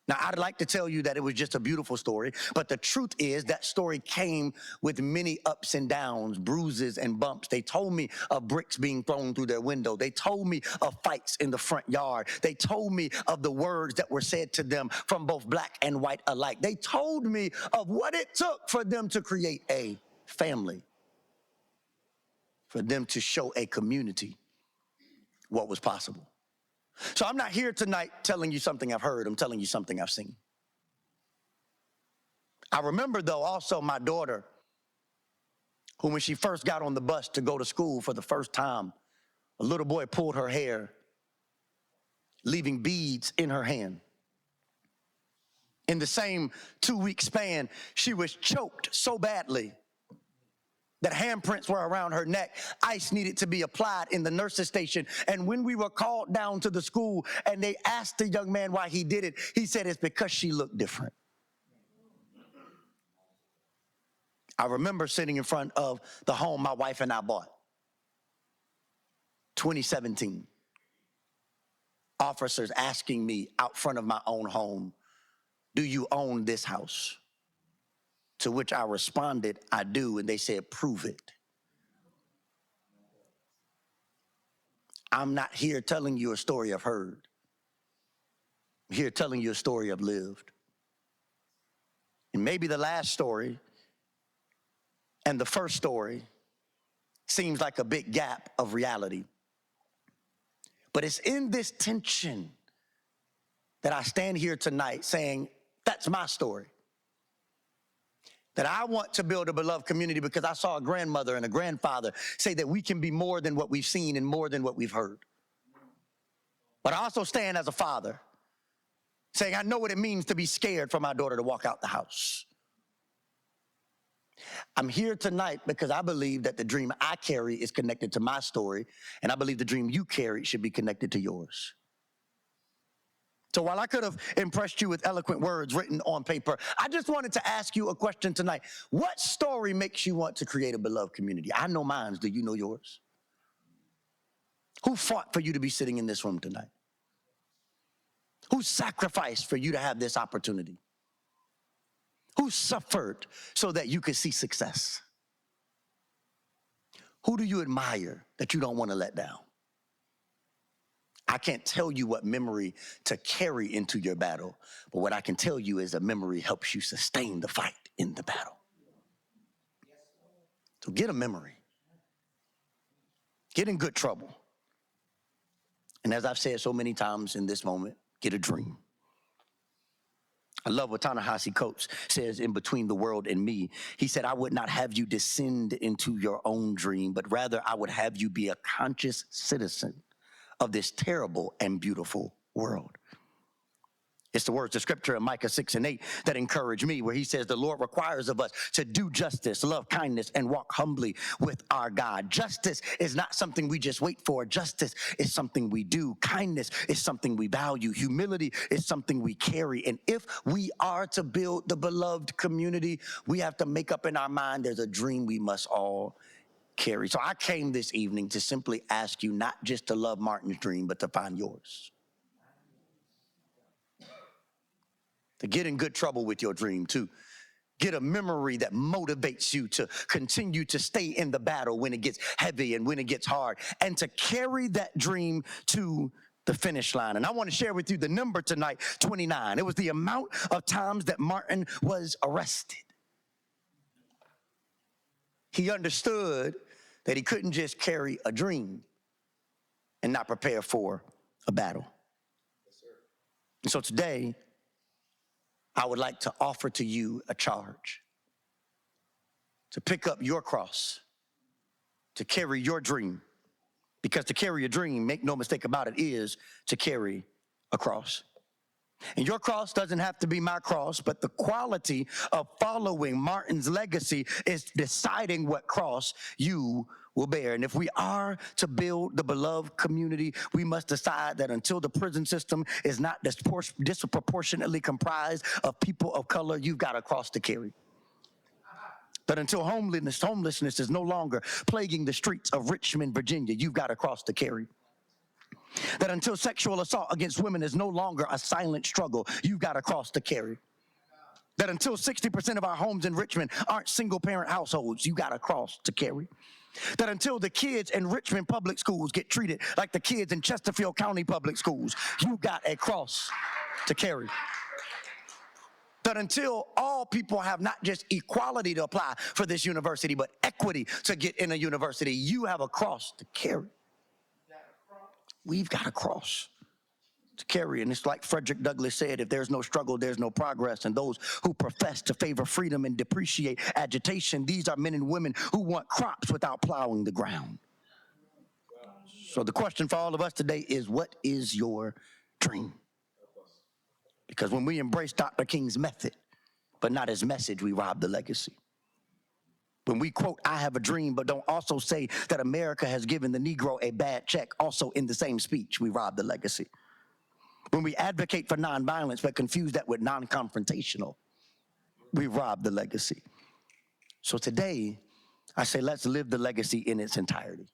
Now, I'd like to tell you that it was just a beautiful story, but the truth is that story came with many ups and downs, bruises and bumps. They told me of bricks being thrown through their window. They told me of fights in the front yard. They told me of the words that were said to them from both black and white alike. They told me of what it took for them to create a family, for them to show a community what was possible. So I'm not here tonight telling you something I've heard. I'm telling you something I've seen. I remember, though, also my daughter, who when she first got on the bus to go to school for the first time, a little boy pulled her hair, leaving beads in her hand. In the same 2-week span, she was choked so badly that handprints were around her neck. Ice needed to be applied in the nurse's station. And when we were called down to the school and they asked the young man why he did it, he said it's because she looked different. I remember sitting in front of the home my wife and I bought, 2017. Officers asking me out front of my own home, do you own this house? To which I responded, I do, and they said, prove it. I'm not here telling you a story I've heard. I'm here telling you a story I've lived. And maybe the last story and the first story seems like a big gap of reality. But it's in this tension that I stand here tonight saying, that's my story. That I want to build a beloved community because I saw a grandmother and a grandfather say that we can be more than what we've seen and more than what we've heard. But I also stand as a father saying I know what it means to be scared for my daughter to walk out the house. I'm here tonight because I believe that the dream I carry is connected to my story, and I believe the dream you carry should be connected to yours. So while I could have impressed you with eloquent words written on paper, I just wanted to ask you a question tonight. What story makes you want to create a beloved community? I know mine. Do you know yours? Who fought for you to be sitting in this room tonight? Who sacrificed for you to have this opportunity? Who suffered so that you could see success? Who do you admire that you don't want to let down? I can't tell you what memory to carry into your battle, but what I can tell you is a memory helps you sustain the fight in the battle. So get a memory. Get in good trouble. And as I've said so many times in this moment, get a dream. I love what Ta-Nehisi Coates says in Between the World and Me. He said, I would not have you descend into your own dream, but rather I would have you be a conscious citizen of this terrible and beautiful world. It's the words of scripture in Micah 6:8 that encourage me, where he says the Lord requires of us to do justice, love kindness, and walk humbly with our God. Justice is not something we just wait for. Justice is something we do. Kindness is something we value. Humility is something we carry. And if we are to build the beloved community, we have to make up in our mind there's a dream we must all carry. So I came this evening to simply ask you not just to love Martin's dream, but to find yours. To get in good trouble with your dream, to get a memory that motivates you to continue to stay in the battle when it gets heavy and when it gets hard, and to carry that dream to the finish line. And I want to share with you the number tonight, 29. It was the amount of times that Martin was arrested. He understood that he couldn't just carry a dream and not prepare for a battle. And so today, I would like to offer to you a charge to pick up your cross, to carry your dream. Because to carry a dream, make no mistake about it, is to carry a cross. And your cross doesn't have to be my cross, but the quality of following Martin's legacy is deciding what cross you will bear. And if we are to build the beloved community, we must decide that until the prison system is not disproportionately comprised of people of color, you've got a cross to carry. That until homelessness is no longer plaguing the streets of Richmond, Virginia, you've got a cross to carry. That until sexual assault against women is no longer a silent struggle, you've got a cross to carry. That until 60% of our homes in Richmond aren't single-parent households, you got a cross to carry. That until the kids in Richmond public schools get treated like the kids in Chesterfield County public schools, you got a cross to carry. That until all people have not just equality to apply for this university, but equity to get in a university, you have a cross to carry. We've got a cross to carry. And it's like Frederick Douglass said, if there's no struggle, there's no progress. And those who profess to favor freedom and depreciate agitation, these are men and women who want crops without plowing the ground. So the question for all of us today is, what is your dream? Because when we embrace Dr. King's method, but not his message, we rob the legacy. When we quote, I have a dream, but don't also say that America has given the Negro a bad check, also in the same speech, we rob the legacy. When we advocate for nonviolence, but confuse that with non-confrontational, we rob the legacy. So today, I say, let's live the legacy in its entirety.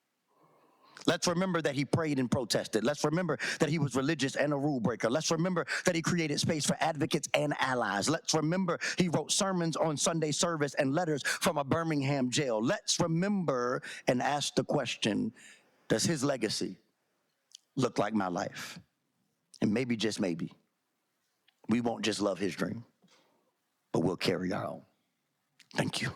Let's remember that he prayed and protested. Let's remember that he was religious and a rule breaker. Let's remember that he created space for advocates and allies. Let's remember he wrote sermons on Sunday service and letters from a Birmingham jail. Let's remember and ask the question, does his legacy look like my life? And maybe, just maybe, we won't just love his dream, but we'll carry our own. Thank you.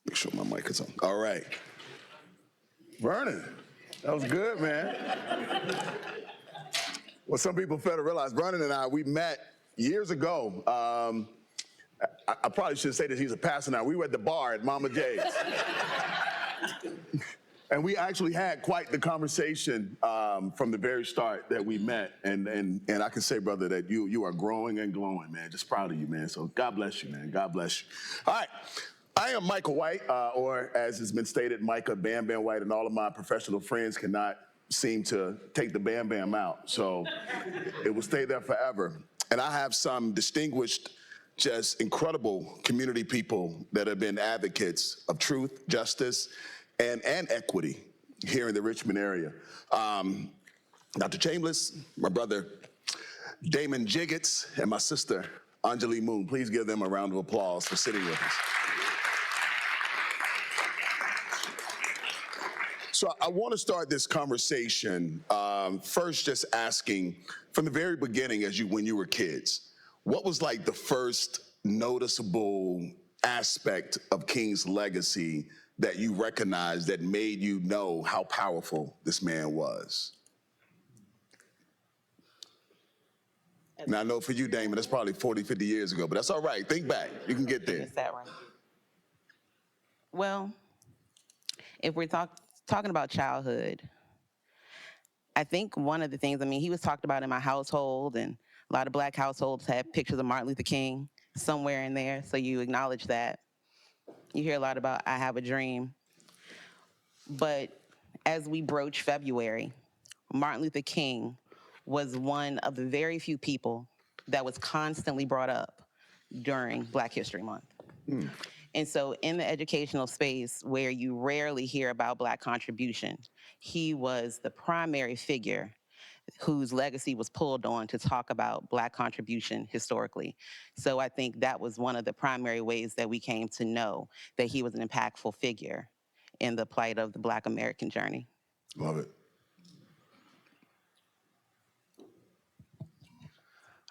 Make sure my mic is on. All right. Vernon, that was good, man. Well, some people fail to realize, Vernon and I, we met years ago. I probably should say that he's a pastor now. We were at the bar at Mama J's. And we actually had quite the conversation from the very start that we met. And I can say, brother, that you are growing and glowing, man. Just proud of you, man. So God bless you, man. God bless you. All right. I am Michael White, or as has been stated, Micah Bam Bam White, and all of my professional friends cannot seem to take the bam bam out. So it will stay there forever. And I have some distinguished, just incredible community people that have been advocates of truth, justice, and equity here in the Richmond area. Dr. Chambliss, my brother Damon Jiggets, and my sister Anjali Moon. Please give them a round of applause for sitting with us. So I want to start this conversation first just asking, from the very beginning, when you were kids, what was like the first noticeable aspect of King's legacy that you recognized that made you know how powerful this man was? Now, I know for you, Damon, that's probably 40, 50 years ago, but that's all right. Think back. You can get there. Is that right? Well, if we're talking about childhood, I think one of the things, he was talked about in my household, and a lot of Black households have pictures of Martin Luther King somewhere in there, so you acknowledge that. You hear a lot about I Have a Dream. But as we broach February, Martin Luther King was one of the very few people that was constantly brought up during Black History Month. And so in the educational space where you rarely hear about Black contribution, he was the primary figure whose legacy was pulled on to talk about Black contribution historically. So I think that was one of the primary ways that we came to know that he was an impactful figure in the plight of the Black American journey. Love it.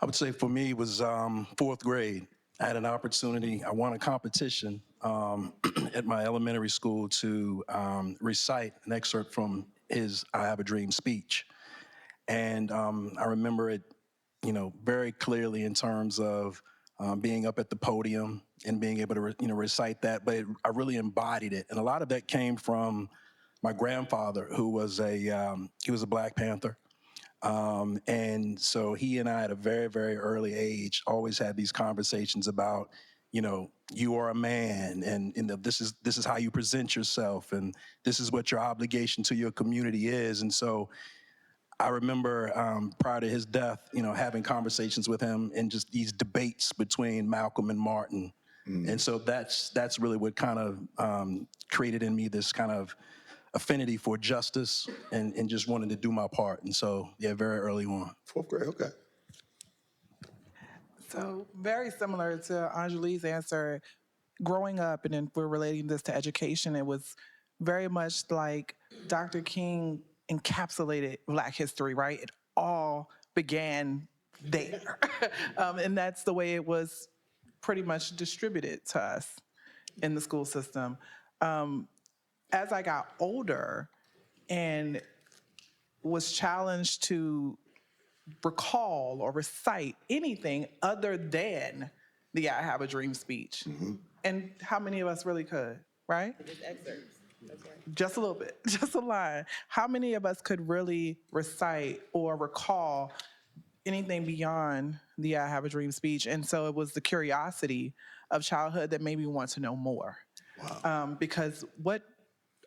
I would say for me, it was fourth grade. I had an opportunity, I won a competition at my elementary school to recite an excerpt from his I Have a Dream speech. And I remember it, very clearly in terms of being up at the podium and being able to, recite that, but I really embodied it. And a lot of that came from my grandfather, who was he was a Black Panther. And so he and I at a very, very early age always had these conversations about, you are a man, and this is how you present yourself, and this is what your obligation to your community is. And so I remember prior to his death, having conversations with him and just these debates between Malcolm and Martin. And so that's really what kind of created in me this kind of affinity for justice and just wanted to do my part. And so, yeah, very early on. Fourth grade, okay. So very similar to Anjali's answer, growing up, and then we're relating this to education, it was very much like Dr. King encapsulated Black history, right? It all began there. And that's the way it was pretty much distributed to us in the school system. As I got older and was challenged to recall or recite anything other than the I Have a Dream speech, and how many of us really could, right? Just excerpts. That's right. Just a little bit, just a line. How many of us could really recite or recall anything beyond the I Have a Dream speech? And so it was the curiosity of childhood that made me want to know more. Wow. Because what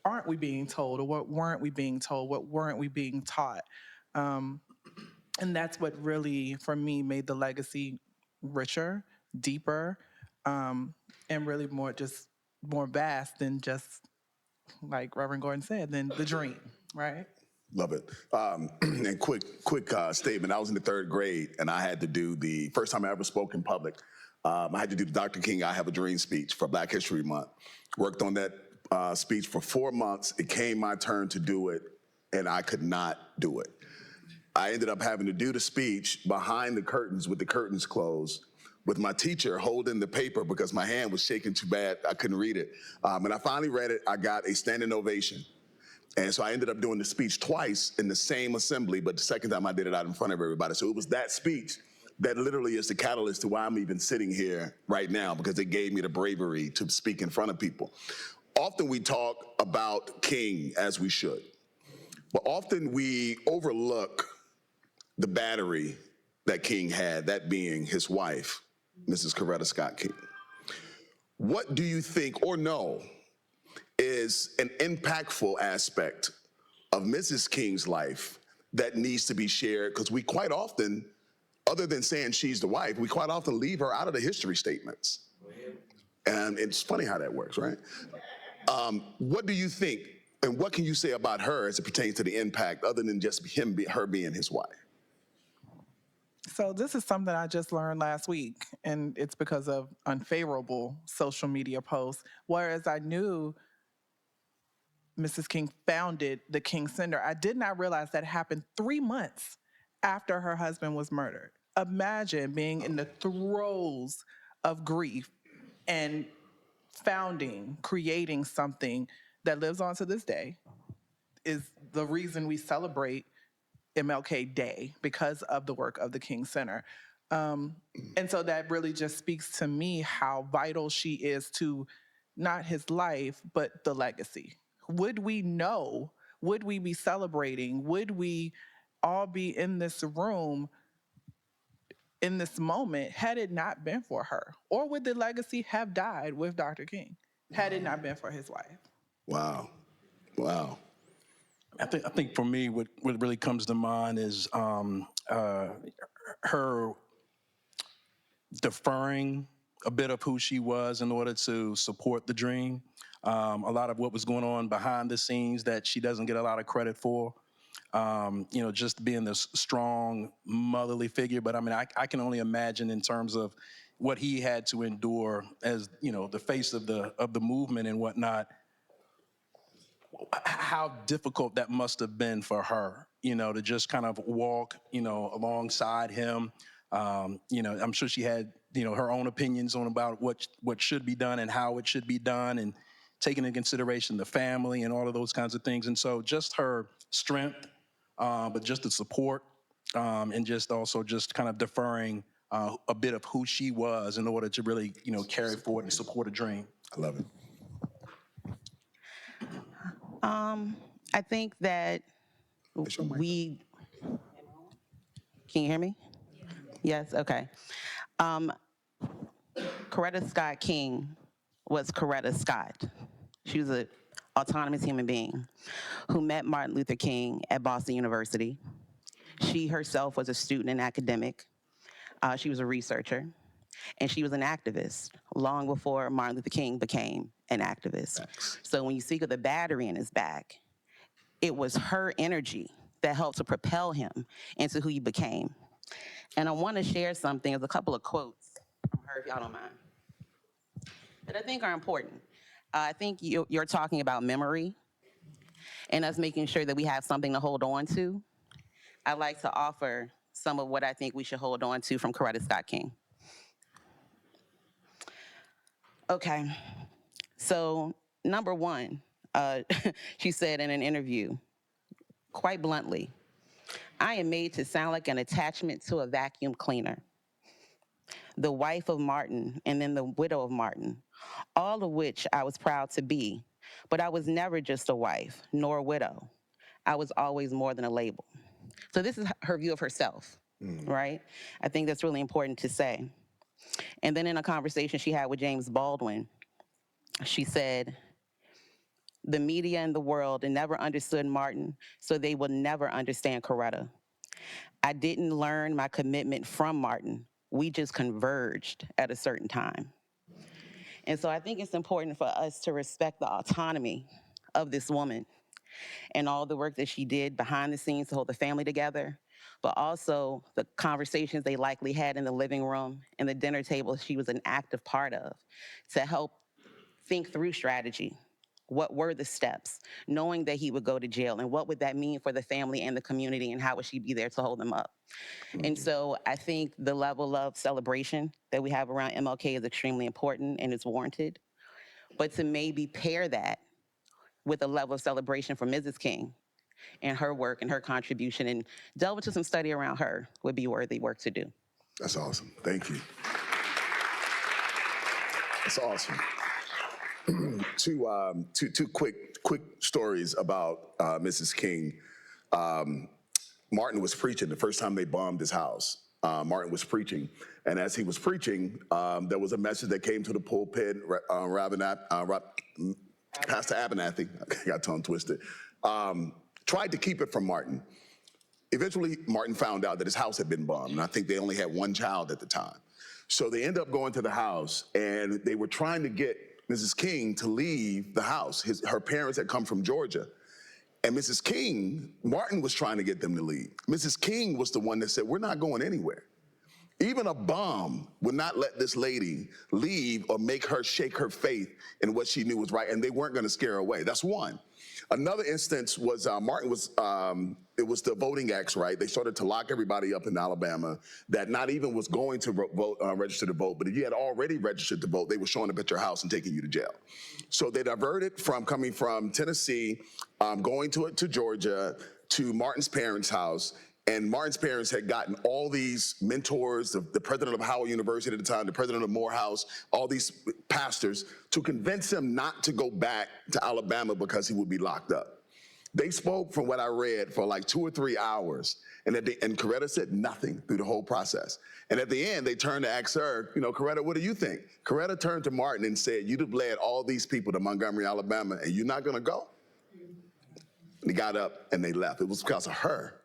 aren't we being told, or what weren't we being told? What weren't we being taught? And that's what really, for me, made the legacy richer, deeper, and really more vast than just, like Reverend Gordon said, than the dream, right? Love it. And quick statement. I was in the third grade, and I had to do the first time I ever spoke in public. I had to do the Dr. King I Have a Dream speech for Black History Month. Worked on that speech for 4 months. It came my turn to do it, and I could not do it. I ended up having to do the speech behind the curtains with the curtains closed, with my teacher holding the paper because my hand was shaking too bad I couldn't read it. And I finally read it. I got a standing ovation. And so I ended up doing the speech twice in the same assembly, but the second time I did it out in front of everybody. So it was that speech that literally is the catalyst to why I'm even sitting here right now, because it gave me the bravery to speak in front of people. Often we talk about King, as we should, but often we overlook the battery that King had, that being his wife, Mrs. Coretta Scott King. What do you think or know is an impactful aspect of Mrs. King's life that needs to be shared? Because we quite often, other than saying she's the wife, we quite often leave her out of the history statements. And it's funny how that works, right? What do you think, and what can you say about her as it pertains to the impact, other than just her being his wife? So this is something I just learned last week, and it's because of unfavorable social media posts. Whereas I knew Mrs. King founded the King Center, I did not realize that happened 3 months after her husband was murdered. Imagine being in the throes of grief and creating something that lives on to this day, is the reason we celebrate MLK Day, because of the work of the King Center. And so that really just speaks to me how vital she is to not his life, but the legacy. Would we know? Would we be celebrating? Would we all be in this room in this moment had it not been for her? Or would the legacy have died with Dr. King had it not been for his wife? Wow. Wow. I think for me, what really comes to mind is her deferring a bit of who she was in order to support the dream. A lot of what was going on behind the scenes that she doesn't get a lot of credit for. Just being this strong motherly figure. But I mean, I can only imagine in terms of what he had to endure as, the face of the movement and whatnot, how difficult that must have been for her, to just kind of walk, alongside him. I'm sure she had, her own opinions on about what should be done and how it should be done, and taking into consideration the family and all of those kinds of things. And so just her strength, but just the support, and just also just kind of deferring a bit of who she was in order to really, carry forward and support a dream. I love it. I think that can you hear me? Yes, okay. Coretta Scott King was Coretta Scott. She was an autonomous human being who met Martin Luther King at Boston University. She herself was a student and academic. She was a researcher, and she was an activist long before Martin Luther King became an activist. Thanks. So when you speak of the battery in his back, it was her energy that helped to propel him into who he became. And I want to share something. There's a couple of quotes from her, if y'all don't mind, that I think are important. I think you're talking about memory and us making sure that we have something to hold on to. I'd like to offer some of what I think we should hold on to from Coretta Scott King. Okay, so number one, she said in an interview, quite bluntly, "I am made to sound like an attachment to a vacuum cleaner. The wife of Martin and then the widow of Martin, all of which I was proud to be, but I was never just a wife nor a widow. I was always more than a label." So this is her view of herself, right? I think that's really important to say. And then in a conversation she had with James Baldwin, she said, "The media and the world never understood Martin, so they will never understand Coretta. I didn't learn my commitment from Martin. We just converged at a certain time." And so I think it's important for us to respect the autonomy of this woman and all the work that she did behind the scenes to hold the family together, but also the conversations they likely had in the living room and the dinner table she was an active part of to help think through strategy. What were the steps, knowing that he would go to jail, and what would that mean for the family and the community, and how would she be there to hold them up? And so I think the level of celebration that we have around MLK is extremely important and it's warranted. But to maybe pair that with a level of celebration for Mrs. King and her work and her contribution, and delve into some study around her, would be worthy work to do. That's awesome. Thank you. That's awesome. Two quick stories about Mrs. King. Martin was preaching the first time they bombed his house. Martin was preaching, and as he was preaching, there was a message that came to the pulpit. Pastor Abernathy, I got tongue twisted, tried to keep it from Martin. Eventually, Martin found out that his house had been bombed, and I think they only had one child at the time. So they end up going to the house, and they were trying to get Mrs. King to leave the house. Her parents had come from Georgia. And Mrs. King, Martin was trying to get them to leave. Mrs. King was the one that said, we're not going anywhere. Even a bomb would not let this lady leave or make her shake her faith in what she knew was right, and they weren't gonna scare her away. That's one. Another instance was Martin was, it was the Voting Acts, right? They started to lock everybody up in Alabama that not even was going to vote, register to vote, but if you had already registered to vote, they were showing up at your house and taking you to jail. So they diverted from coming from Tennessee, going to Georgia, to Martin's parents' house, and Martin's parents had gotten all these mentors, the president of Howard University at the time, the president of Morehouse, all these pastors, to convince him not to go back to Alabama because he would be locked up. They spoke, from what I read, for like 2 or 3 hours, and Coretta said nothing through the whole process. And at the end, they turned to ask her, Coretta, what do you think? Coretta turned to Martin and said, you'd have led all these people to Montgomery, Alabama, and you're not gonna go? They got up and they left. It was because of her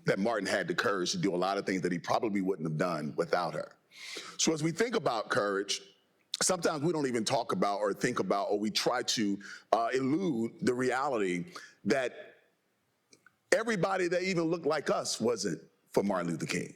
that Martin had the courage to do a lot of things that he probably wouldn't have done without her. So as we think about courage, sometimes we don't even talk about or think about, or we try to elude the reality that everybody that even looked like us wasn't for Martin Luther King.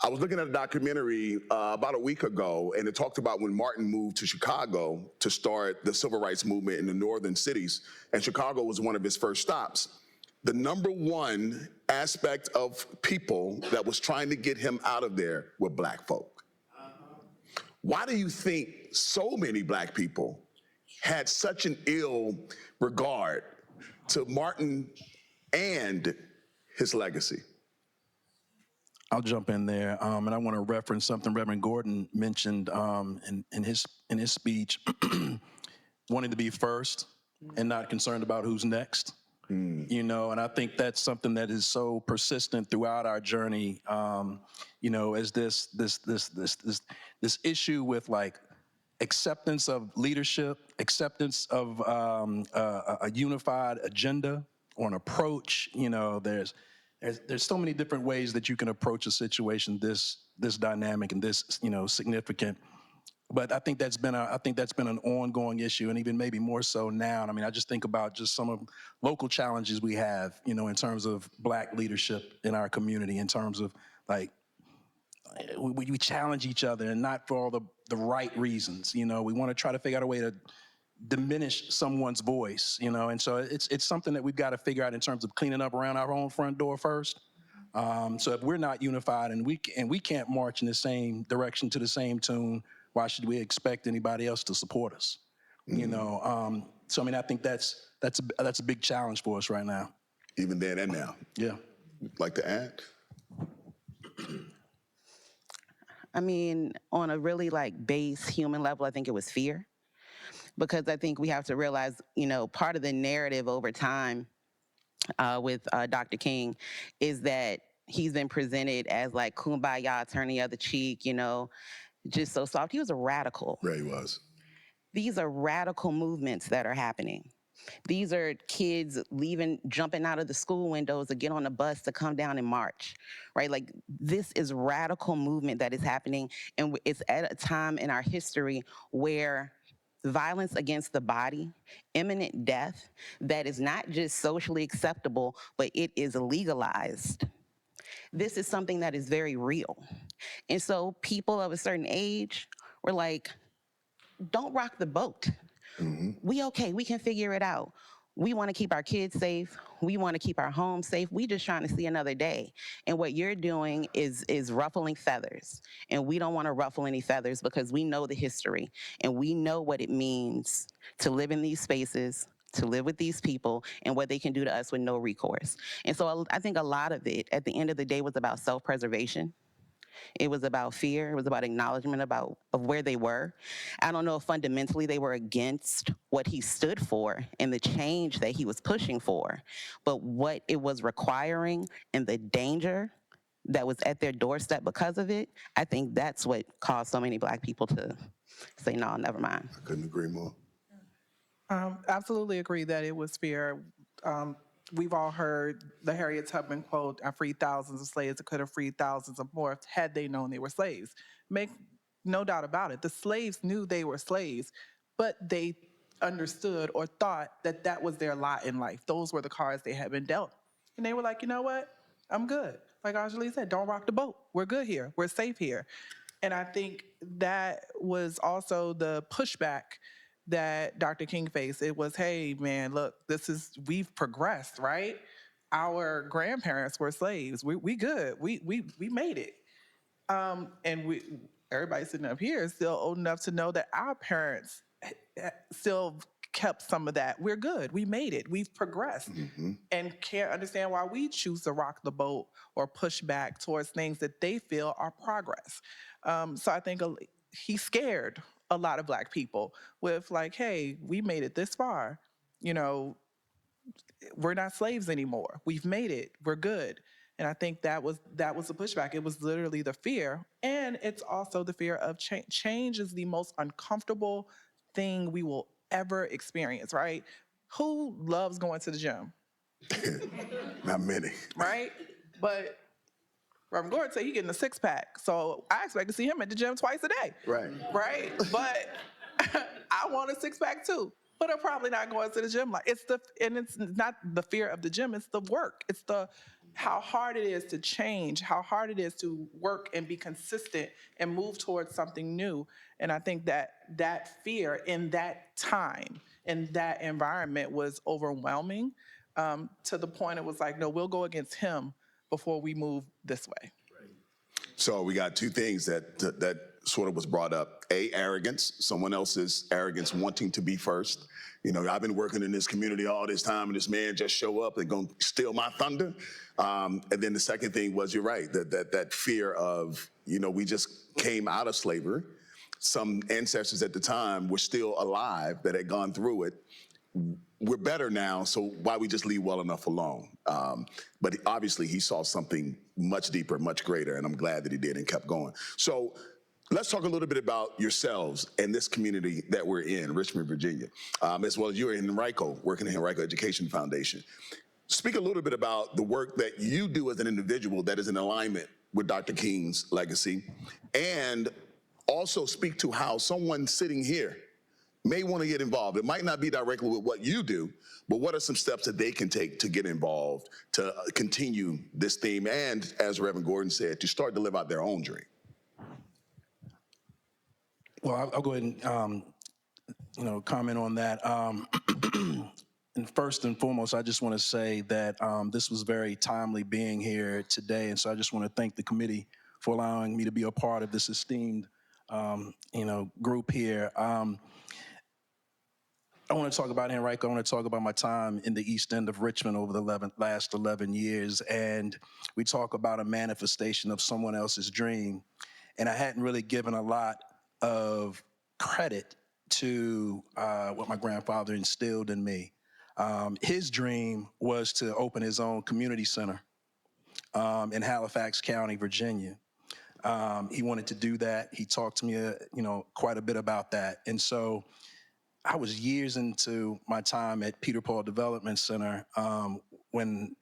I was looking at a documentary about a week ago, and it talked about when Martin moved to Chicago to start the civil rights movement in the northern cities, and Chicago was one of his first stops. The number one aspect of people that was trying to get him out of there were black folk. Why do you think so many black people had such an ill regard to Martin and his legacy? I'll jump in there, and I want to reference something Reverend Gordon mentioned in his speech, wanting to be first and not concerned about who's next. And I think that's something that is so persistent throughout our journey. As this issue with like acceptance of leadership, acceptance of a unified agenda or an approach. There's so many different ways that you can approach a situation this dynamic and this significant. But I think that's been an ongoing issue, and even maybe more so now. I just think about just some of local challenges we have, in terms of black leadership in our community, in terms of like we challenge each other, and not for all the right reasons. We want to try to figure out a way to diminish someone's voice, and so it's something that we've got to figure out in terms of cleaning up around our own front door first. So if we're not unified and we can't march in the same direction to the same tune, why should we expect anybody else to support us? So I think that's a big challenge for us right now. Even then and now. Yeah. Like to add? On a really base human level, I think it was fear. Because I think we have to realize, part of the narrative over time with Dr. King is that he's been presented as like kumbaya, turn the other cheek, just so soft. He was a radical. Right, he was. These are radical movements that are happening. These are kids jumping out of the school windows to get on the bus to come down and march, right? Like, this is radical movement that is happening, and it's at a time in our history where violence against the body, imminent death, that is not just socially acceptable, but it is legalized. This is something that is very real. And so people of a certain age were like, don't rock the boat. We okay, we can figure it out. We want to keep our kids safe. We want to keep our homes safe. We just trying to see another day. And what you're doing is ruffling feathers. And we don't want to ruffle any feathers because we know the history and we know what it means to live in these spaces, to live with these people, and what they can do to us with no recourse. And so I think a lot of it, at the end of the day, was about self-preservation. It was about fear. It was about acknowledgement of where they were. I don't know if fundamentally they were against what he stood for and the change that he was pushing for, but what it was requiring and the danger that was at their doorstep because of it, I think that's what caused so many Black people to say, no, never mind. I couldn't agree more. Absolutely agree that it was fear. we've all heard the Harriet Tubman quote, I freed thousands of slaves, I could have freed thousands of more had they known they were slaves. Make no doubt about it. The slaves knew they were slaves, but they understood or thought that that was their lot in life. Those were the cards they had been dealt. And they were like, you know what? I'm good. Like Anjali said, don't rock the boat. We're good here. We're safe here. And I think that was also the pushback that Dr. King faced. It was, hey, man, look, we've progressed, right? Our grandparents were slaves. We good. We made it. And everybody sitting up here is still old enough to know that our parents still kept some of that. We're good. We made it. We've progressed. And can't understand why we choose to rock the boat or push back towards things that they feel are progress. So I think he scared a lot of Black people with like, hey, we made it this far. You know, we're not slaves anymore. We've made it. We're good. And I think that was the pushback. It was literally the fear. And it's also the fear of change. Change is the most uncomfortable thing we will ever experience, right? Who loves going to the gym? Not many. Right? But Reverend Gordon said he's getting a six-pack. So I expect to see him at the gym twice a day. Right. Right? But I want a six-pack too. But I'm probably not going to the gym. It's not the fear of the gym, it's the work. It's how hard it is to change, how hard it is to work and be consistent and move towards something new. And I think that fear in that time, in that environment was overwhelming, to the point it was like, no, we'll go against him before we move this way. So we got two things that sort of was brought up. A, arrogance, someone else's arrogance, wanting to be first. You know, I've been working in this community all this time, and this man just show up and gonna steal my thunder. And then the second thing was, you're right, that fear of, you know, we just came out of slavery. Some ancestors at the time were still alive that had gone through it. We're better now, so why we just leave well enough alone? But obviously he saw something much deeper, much greater, and I'm glad that he did and kept going. So let's talk a little bit about yourselves and this community that we're in, Richmond, Virginia, as well as you're in Henrico, working in Henrico Education Foundation. Speak a little bit about the work that you do as an individual that is in alignment with Dr. King's legacy, and also speak to how someone sitting here may want to get involved. It might not be directly with what you do, but what are some steps that they can take to get involved, to continue this theme, and, as Reverend Gordon said, to start to live out their own dream? Well, I'll go ahead and comment on that. And first and foremost, I just want to say that this was very timely being here today, and so I just want to thank the committee for allowing me to be a part of this esteemed, group here. I want to talk about Henrico. I want to talk about my time in the East End of Richmond over the last 11 years, and we talk about a manifestation of someone else's dream, and I hadn't really given a lot of credit to what my grandfather instilled in me. His dream was to open his own community center in Halifax County, Virginia. He wanted to do that. He talked to me, quite a bit about that. And so I was years into my time at Peter Paul Development Center when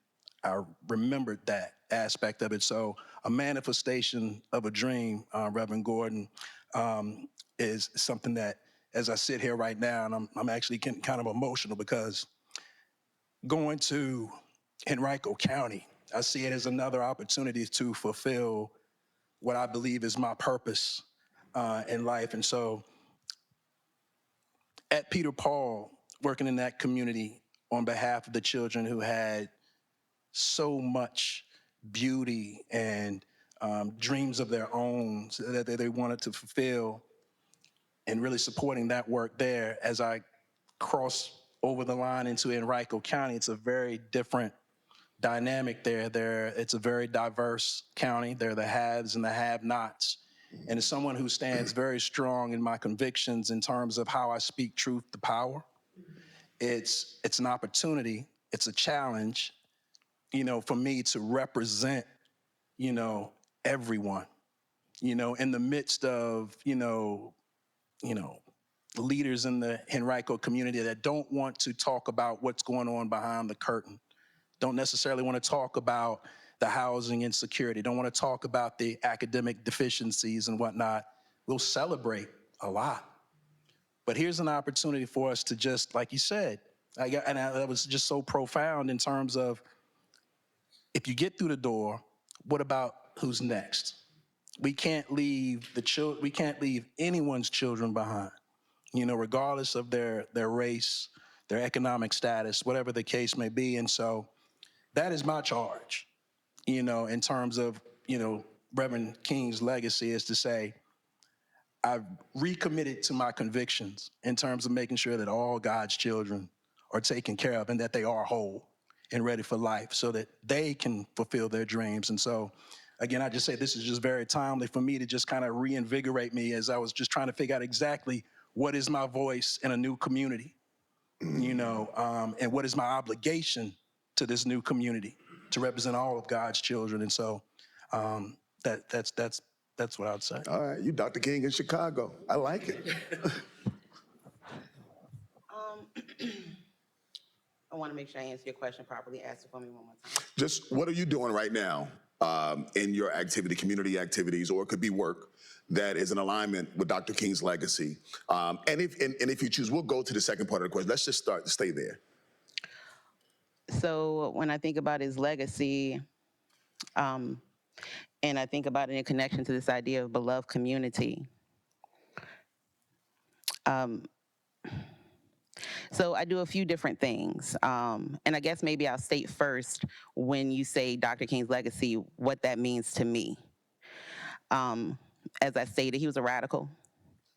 I remembered that aspect of it. So a manifestation of a dream, Reverend Gordon, is something that, as I sit here right now, and I'm actually kind of emotional because going to Henrico County, I see it as another opportunity to fulfill what I believe is my purpose in life. And so at Peter Paul, working in that community on behalf of the children who had so much beauty and dreams of their own that they wanted to fulfill, and really supporting that work there. As I cross over the line into Henrico County, it's a very different dynamic there. It's a very diverse county. There are the haves and the have-nots. And as someone who stands very strong in my convictions in terms of how I speak truth to power, it's an opportunity, it's a challenge, for me to represent, everyone, in the midst of, leaders in the Henrico community that don't want to talk about what's going on behind the curtain. don't necessarily want to talk about the housing insecurity, don't want to talk about the academic deficiencies and whatnot. We'll celebrate a lot. But here's an opportunity for us to just, like you said, that was just so profound in terms of, if you get through the door, what about who's next? We can't leave we can't leave anyone's children behind, regardless of their race, their economic status, whatever the case may be. And so that is my charge, in terms of, Reverend King's legacy, is to say, I've recommitted to my convictions in terms of making sure that all God's children are taken care of and that they are whole and ready for life so that they can fulfill their dreams. And so, again, I just say this is just very timely for me to just kind of reinvigorate me as I was just trying to figure out exactly what is my voice in a new community, and what is my obligation to this new community to represent all of God's children. And so that's what I would say. All right, you Dr. King in Chicago. I like it. I want to make sure I answer your question properly. Ask it for me one more time. Just what are you doing right now in your activity, community activities, or it could be work that is in alignment with Dr. King's legacy? And if you choose, we'll go to the second part of the question. Let's just stay there. So when I think about his legacy, and I think about it in connection to this idea of beloved community, so I do a few different things. And I guess maybe I'll state first, when you say Dr. King's legacy, what that means to me. As I stated, he was a radical.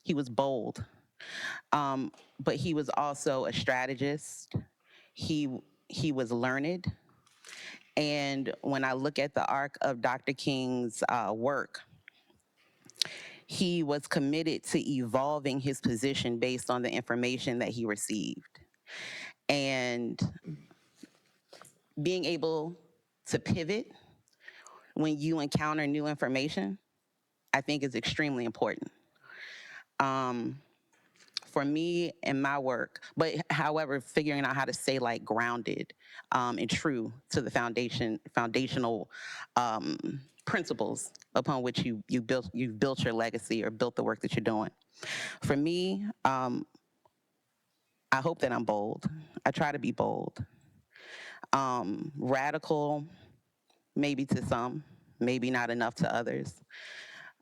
He was bold. But he was also a strategist. He was learned. And when I look at the arc of Dr. King's work, he was committed to evolving his position based on the information that he received. And being able to pivot when you encounter new information, I think is extremely important. For me and my work, but however, figuring out how to stay grounded and true to the foundational principles upon which you've built your legacy or built the work that you're doing. For me, I hope that I'm bold. I try to be bold. Radical, maybe to some, maybe not enough to others.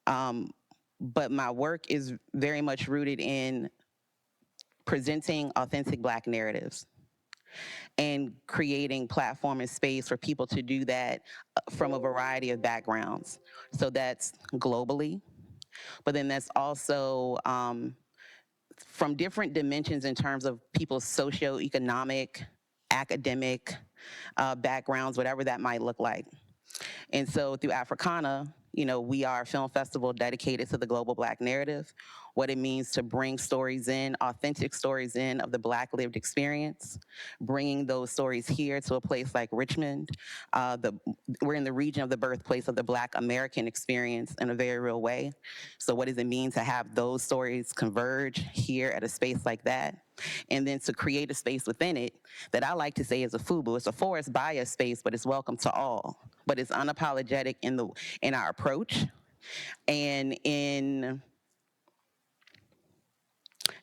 But my work is very much rooted in presenting authentic Black narratives and creating platform and space for people to do that from a variety of backgrounds. So that's globally, but then that's also from different dimensions in terms of people's socioeconomic, academic backgrounds, whatever that might look like. And so through Africana, we are a film festival dedicated to the global Black narrative, what it means to bring stories in, authentic stories in of the Black lived experience, bringing those stories here to a place like Richmond. We're in the region of the birthplace of the Black American experience in a very real way. So what does it mean to have those stories converge here at a space like that? And then to create a space within it that I like to say is a FUBU. It's a forest bias space, but it's welcome to all. But it's unapologetic in our approach and in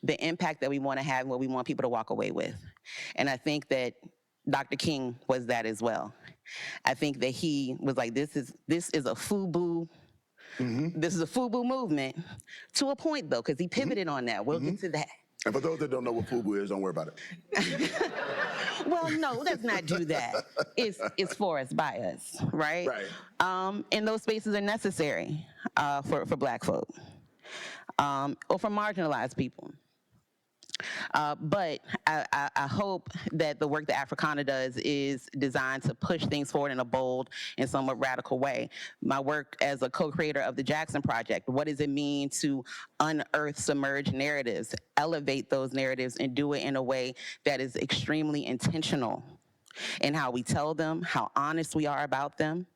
the impact that we want to have and what we want people to walk away with. And I think that Dr. King was that as well. I think that he was like, this is a FUBU. Mm-hmm. This is a FUBU movement to a point, though, because he pivoted on that. We'll get to that. And for those that don't know what FUBU is, don't worry about it. Well, no, let's not do that. It's for us, by us, right? Right. And those spaces are necessary for Black folk or for marginalized people. But I hope that the work that Africana does is designed to push things forward in a bold and somewhat radical way. My work as a co-creator of the Jackson Project, what does it mean to unearth submerged narratives, elevate those narratives, and do it in a way that is extremely intentional in how we tell them, how honest we are about them,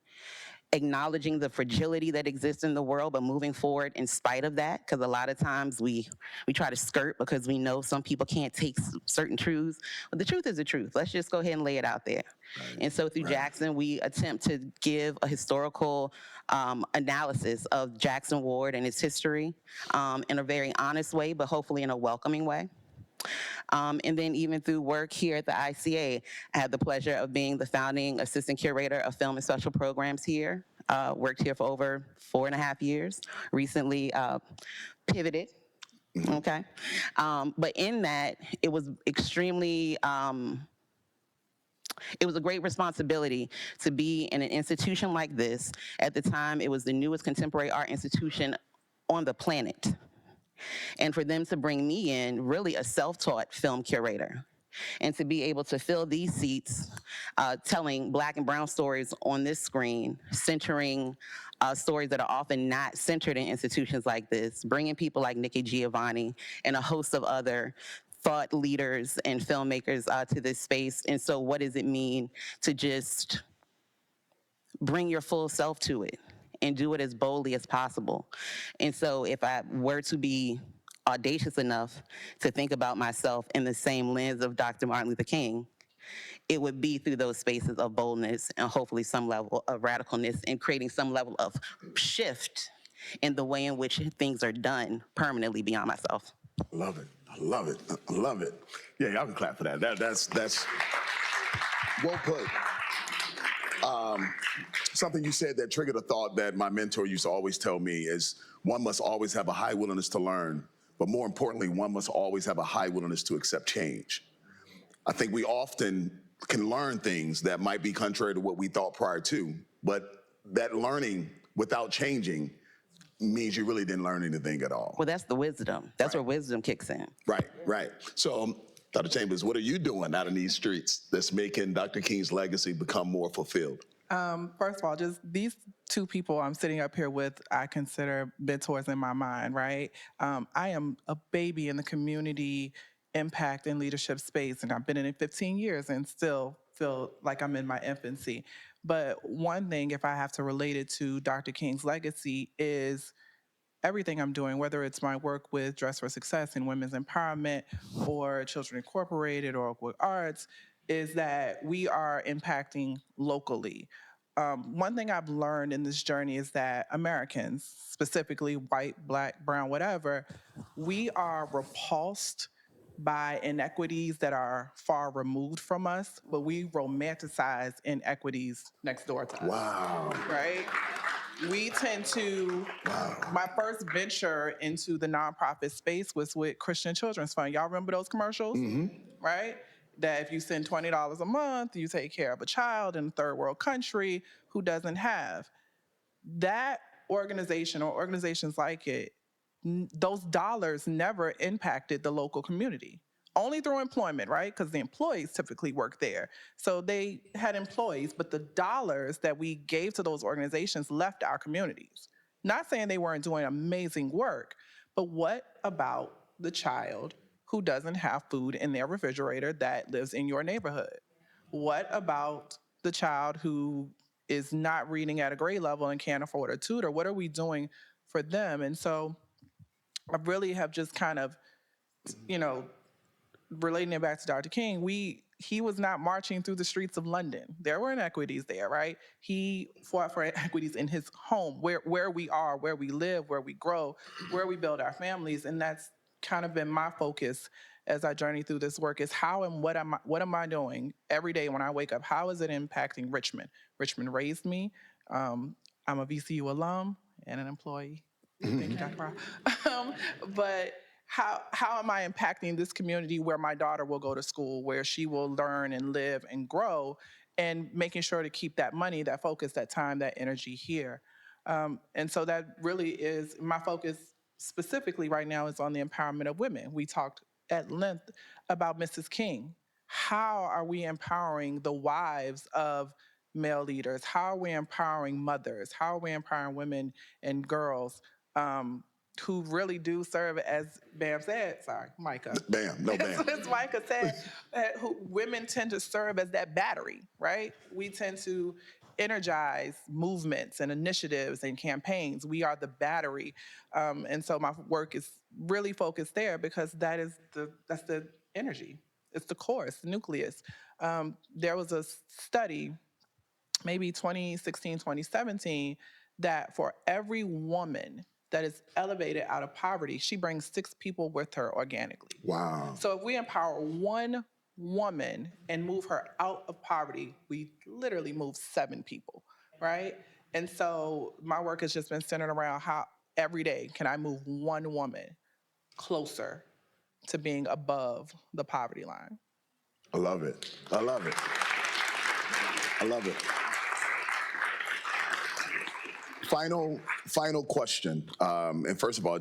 acknowledging the fragility that exists in the world, but moving forward in spite of that, because a lot of times we try to skirt because we know some people can't take certain truths. But the truth is the truth. Let's just go ahead and lay it out there. And so through Jackson, we attempt to give a historical analysis of Jackson Ward and its history in a very honest way, but hopefully in a welcoming way. And then even through work here at the ICA, I had the pleasure of being the founding assistant curator of film and special programs here. Worked here for over 4.5 years. Recently pivoted. Okay. But in that, it was extremely, it was a great responsibility to be in an institution like this. At the time, it was the newest contemporary art institution on the planet. And for them to bring me in, really a self-taught film curator, and to be able to fill these seats, telling Black and brown stories on this screen, centering stories that are often not centered in institutions like this, bringing people like Nikki Giovanni and a host of other thought leaders and filmmakers to this space. And so what does it mean to just bring your full self to it and do it as boldly as possible? And so if I were to be audacious enough to think about myself in the same lens of Dr. Martin Luther King, it would be through those spaces of boldness and hopefully some level of radicalness and creating some level of shift in the way in which things are done permanently beyond myself. I love it. I love it. I love it. Yeah, y'all can clap for that. That's well put. Something you said that triggered a thought that my mentor used to always tell me is one must always have a high willingness to learn, but more importantly, one must always have a high willingness to accept change. I think we often can learn things that might be contrary to what we thought prior to, but that learning without changing means you really didn't learn anything at all. Well, that's the wisdom. That's where wisdom kicks in. Right. So, Dr. Chambers, what are you doing out in these streets that's making Dr. King's legacy become more fulfilled? First of all, just these two people I'm sitting up here with, I consider mentors in my mind, right? I am a baby in the community impact and leadership space, and I've been in it 15 years and still feel like I'm in my infancy. But one thing, if I have to relate it to Dr. King's legacy, is everything I'm doing, whether it's my work with Dress for Success and women's empowerment or Children Incorporated or with arts, is that we are impacting locally. One thing I've learned in this journey is that Americans, specifically white, Black, brown, whatever, we are repulsed by inequities that are far removed from us, but we romanticize inequities next door to us. Wow. Right? We tend to, my first venture into the nonprofit space was with Christian Children's Fund. Y'all remember those commercials? Right? That if you send $20 a month, you take care of a child in a third world country who doesn't have. That organization or organizations like it, those dollars never impacted the local community. Only through employment, right? Because the employees typically work there. So they had employees, but the dollars that we gave to those organizations left our communities. Not saying they weren't doing amazing work, but what about the child who doesn't have food in their refrigerator that lives in your neighborhood? What about the child who is not reading at a grade level and can't afford a tutor? What are we doing for them? And so I really have just kind of, relating it back to Dr. King, he was not marching through the streets of London. There were inequities there, right? He fought for equities in his home, where we are, where we live, where we grow, where we build our families. And that's kind of been my focus as I journey through this work, is how and what am I doing every day when I wake up? How is it impacting Richmond? Richmond raised me. I'm a VCU alum and an employee. Thank you, Dr. Brown. But how am I impacting this community where my daughter will go to school, where she will learn and live and grow, and making sure to keep that money, that focus, that time, that energy here. And so that really is my focus specifically right now, is on the empowerment of women. We talked at length about Mrs. King. How are we empowering the wives of male leaders? How are we empowering mothers? How are we empowering women and girls who really do serve, as Bam said, sorry, Micah. Bam. As Micah said, women tend to serve as that battery, right? We tend to energize movements and initiatives and campaigns. We are the battery. And so my work is really focused there because that's the energy. It's the core, it's the nucleus. There was a study, maybe 2016, 2017, that for every woman that is elevated out of poverty, she brings 6 people with her organically. Wow. So if we empower one woman and move her out of poverty, we literally move 7 people, right? And so my work has just been centered around how every day can I move one woman closer to being above the poverty line. I love it. I love it. I love it. Final question. And first of all,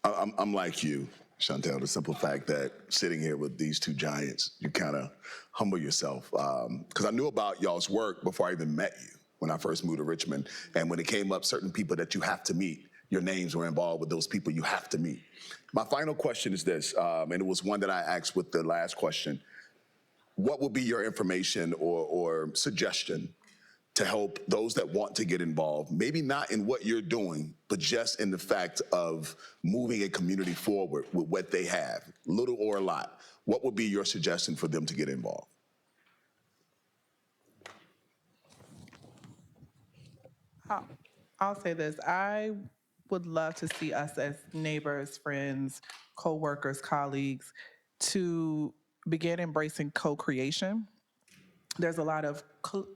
I'm like you, Chantel, the simple fact that sitting here with these 2 giants, you kind of humble yourself. Because I knew about y'all's work before I even met you when I first moved to Richmond. And when it came up, certain people that you have to meet, your names were involved with those people you have to meet. My final question is this, and it was one that I asked with the last question. What would be your information or suggestion to help those that want to get involved, maybe not in what you're doing, but just in the fact of moving a community forward with what they have, little or a lot? What would be your suggestion for them to get involved? I'll say this. I would love to see us as neighbors, friends, co-workers, colleagues, to begin embracing co-creation. There's a lot of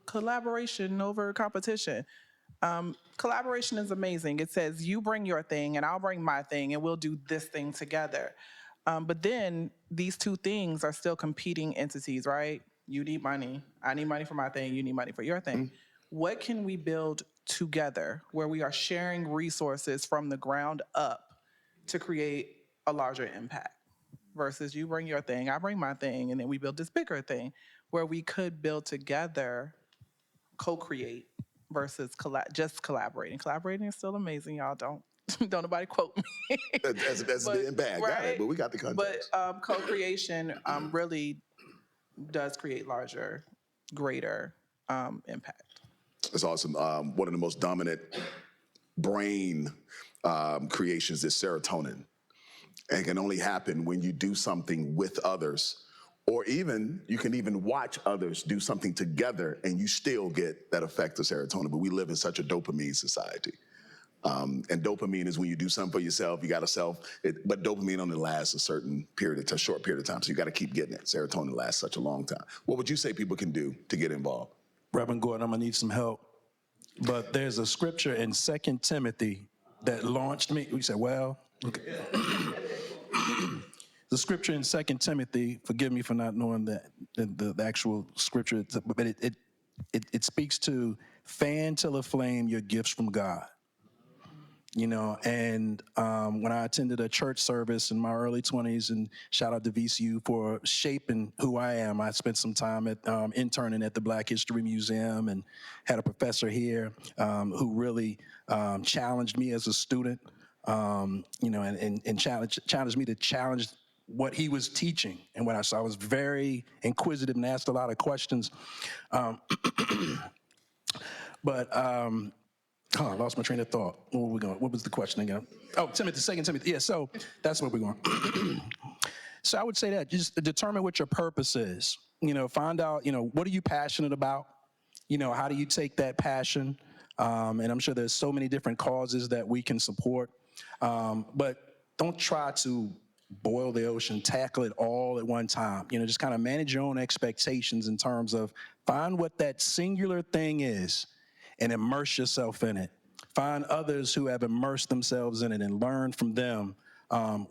collaboration over competition. Collaboration is amazing. It says you bring your thing and I'll bring my thing and we'll do this thing together. But then these 2 things are still competing entities, right? You need money. I need money for my thing. You need money for your thing. What can we build together where we are sharing resources from the ground up to create a larger impact? Versus you bring your thing, I bring my thing, and then we build this bigger thing where we could build together, co-create versus just collaborating. Collaborating is still amazing, y'all. Don't nobody quote me. That's being bad, got it, but we got the context. But co-creation really does create larger, greater impact. That's awesome. One of the most dominant brain creations is serotonin. And it can only happen when you do something with others, or even you can even watch others do something together and you still get that effect of serotonin. But we live in such a dopamine society. And dopamine is when you do something for yourself, you got to but dopamine only lasts a certain period, a short period of time. So you got to keep getting it. Serotonin lasts such a long time. What would you say people can do to get involved? Reverend Gordon, I'm gonna need some help. But there's a scripture in 2 Timothy that launched me. We said, well, okay. The scripture in 2 Timothy, forgive me for not knowing the actual scripture, but it speaks to fan till aflame your gifts from God. You know, and when I attended a church service in my early 20s, and shout out to VCU for shaping who I am. I spent some time at interning at the Black History Museum and had a professor here who really challenged me as a student, you know, and challenged me to challenge what he was teaching and what I saw. I was very inquisitive and asked a lot of questions. I lost my train of thought. Where were we going? What was the question again? Oh, Timothy, 2 Timothy. Yeah, so that's where we're going. So I would say that just determine what your purpose is. You know, find out, you know, what are you passionate about? You know, how do you take that passion? And I'm sure there's so many different causes that we can support. But don't try to boil the ocean, tackle it all at one time. You know, just kind of manage your own expectations in terms of find what that singular thing is and immerse yourself in it. Find others who have immersed themselves in it and learn from them,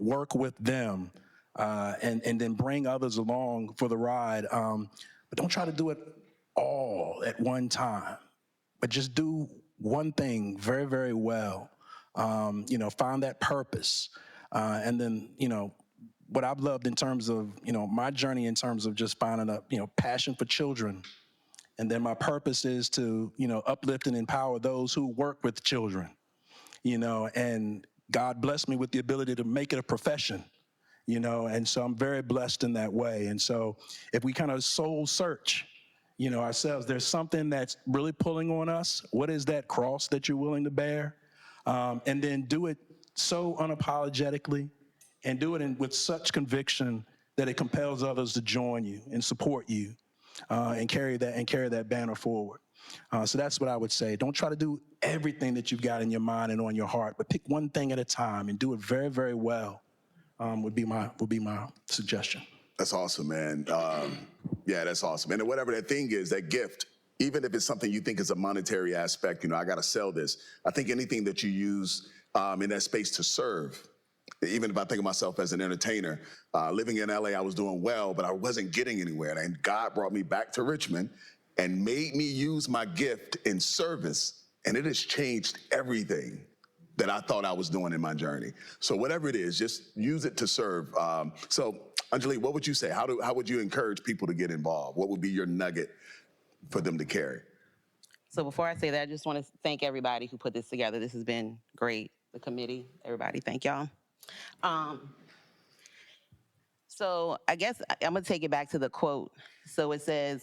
work with them, and then bring others along for the ride. But don't try to do it all at one time, but just do one thing very, very well. You know, find that purpose. And then, you know, what I've loved in terms of, you know, my journey in terms of just finding a, you know, passion for children. And then my purpose is to, you know, uplift and empower those who work with children, you know, and God blessed me with the ability to make it a profession, you know, and so I'm very blessed in that way. And so if we kind of soul search, ourselves. There's something that's really pulling on us. What is that cross that you're willing to bear? And then do it so unapologetically and do it with such conviction that it compels others to join you and support you and carry that banner forward. So that's what I would say. Don't try to do everything that you've got in your mind and on your heart, but pick one thing at a time and do it very, very well. Would be my suggestion. That's awesome, man. Yeah, that's awesome. And whatever that thing is, that gift, even if it's something you think is a monetary aspect, I got to sell this. I think anything that you use in that space to serve, even if I think of myself as an entertainer, living in LA, I was doing well, but I wasn't getting anywhere. And God brought me back to Richmond and made me use my gift in service. And it has changed everything that I thought I was doing in my journey. So whatever it is, just use it to serve. So Anjali, what would you say? How would you encourage people to get involved? What would be your nugget for them to carry? So before I say that, I just want to thank everybody who put this together. This has been great. The committee, everybody, thank y'all. So I guess I'm gonna take it back to the quote. So it says,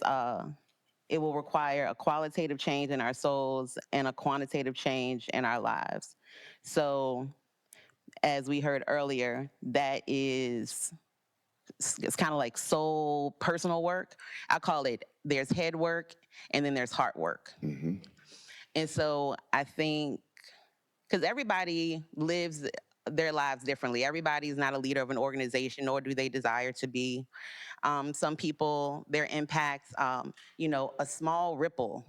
it will require a qualitative change in our souls and a quantitative change in our lives. So as we heard earlier, that is, it's kind of like soul personal work. I call it, there's head work and then there's heart work. Mm-hmm. And so I think, because everybody lives their lives differently. Everybody's not a leader of an organization, nor do they desire to be. Some people, their impacts, a small ripple,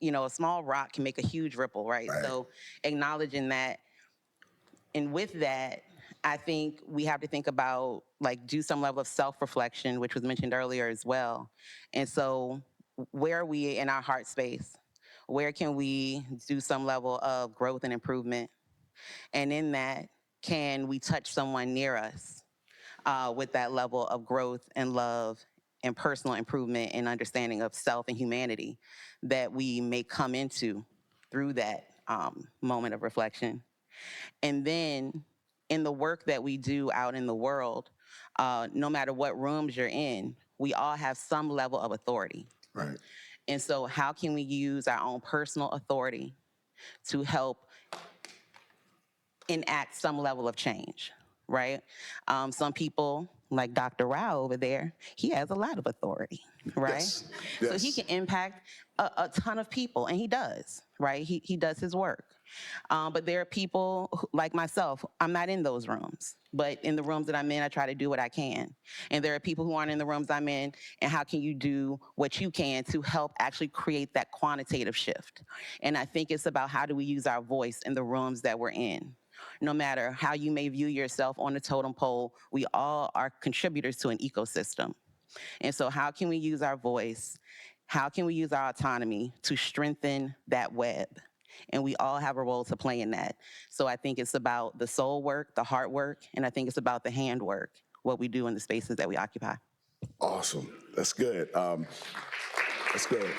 a small rock can make a huge ripple, right? So acknowledging that, and with that, I think we have to think about, do some level of self-reflection, which was mentioned earlier as well. And so where are we in our heart space? Where can we do some level of growth and improvement? And in that, can we touch someone near us with that level of growth and love and personal improvement and understanding of self and humanity that we may come into through that moment of reflection? And then in the work that we do out in the world, no matter what rooms you're in, we all have some level of authority. Right. And so how can we use our own personal authority to help enact some level of change, right? Some people, like Dr. Rao over there, he has a lot of authority, right? Yes. So he can impact a ton of people, and he does, right? He does his work. But there are people like myself, I'm not in those rooms, but in the rooms that I'm in, I try to do what I can. And there are people who aren't in the rooms I'm in, and how can you do what you can to help actually create that quantitative shift? And I think it's about how do we use our voice in the rooms that we're in. No matter how you may view yourself on the totem pole, we all are contributors to an ecosystem. And so how can we use our voice? How can we use our autonomy to strengthen that web? And we all have a role to play in that. So I think it's about the soul work, the heart work, and I think it's about the hand work, what we do in the spaces that we occupy. Awesome. That's good. That's good.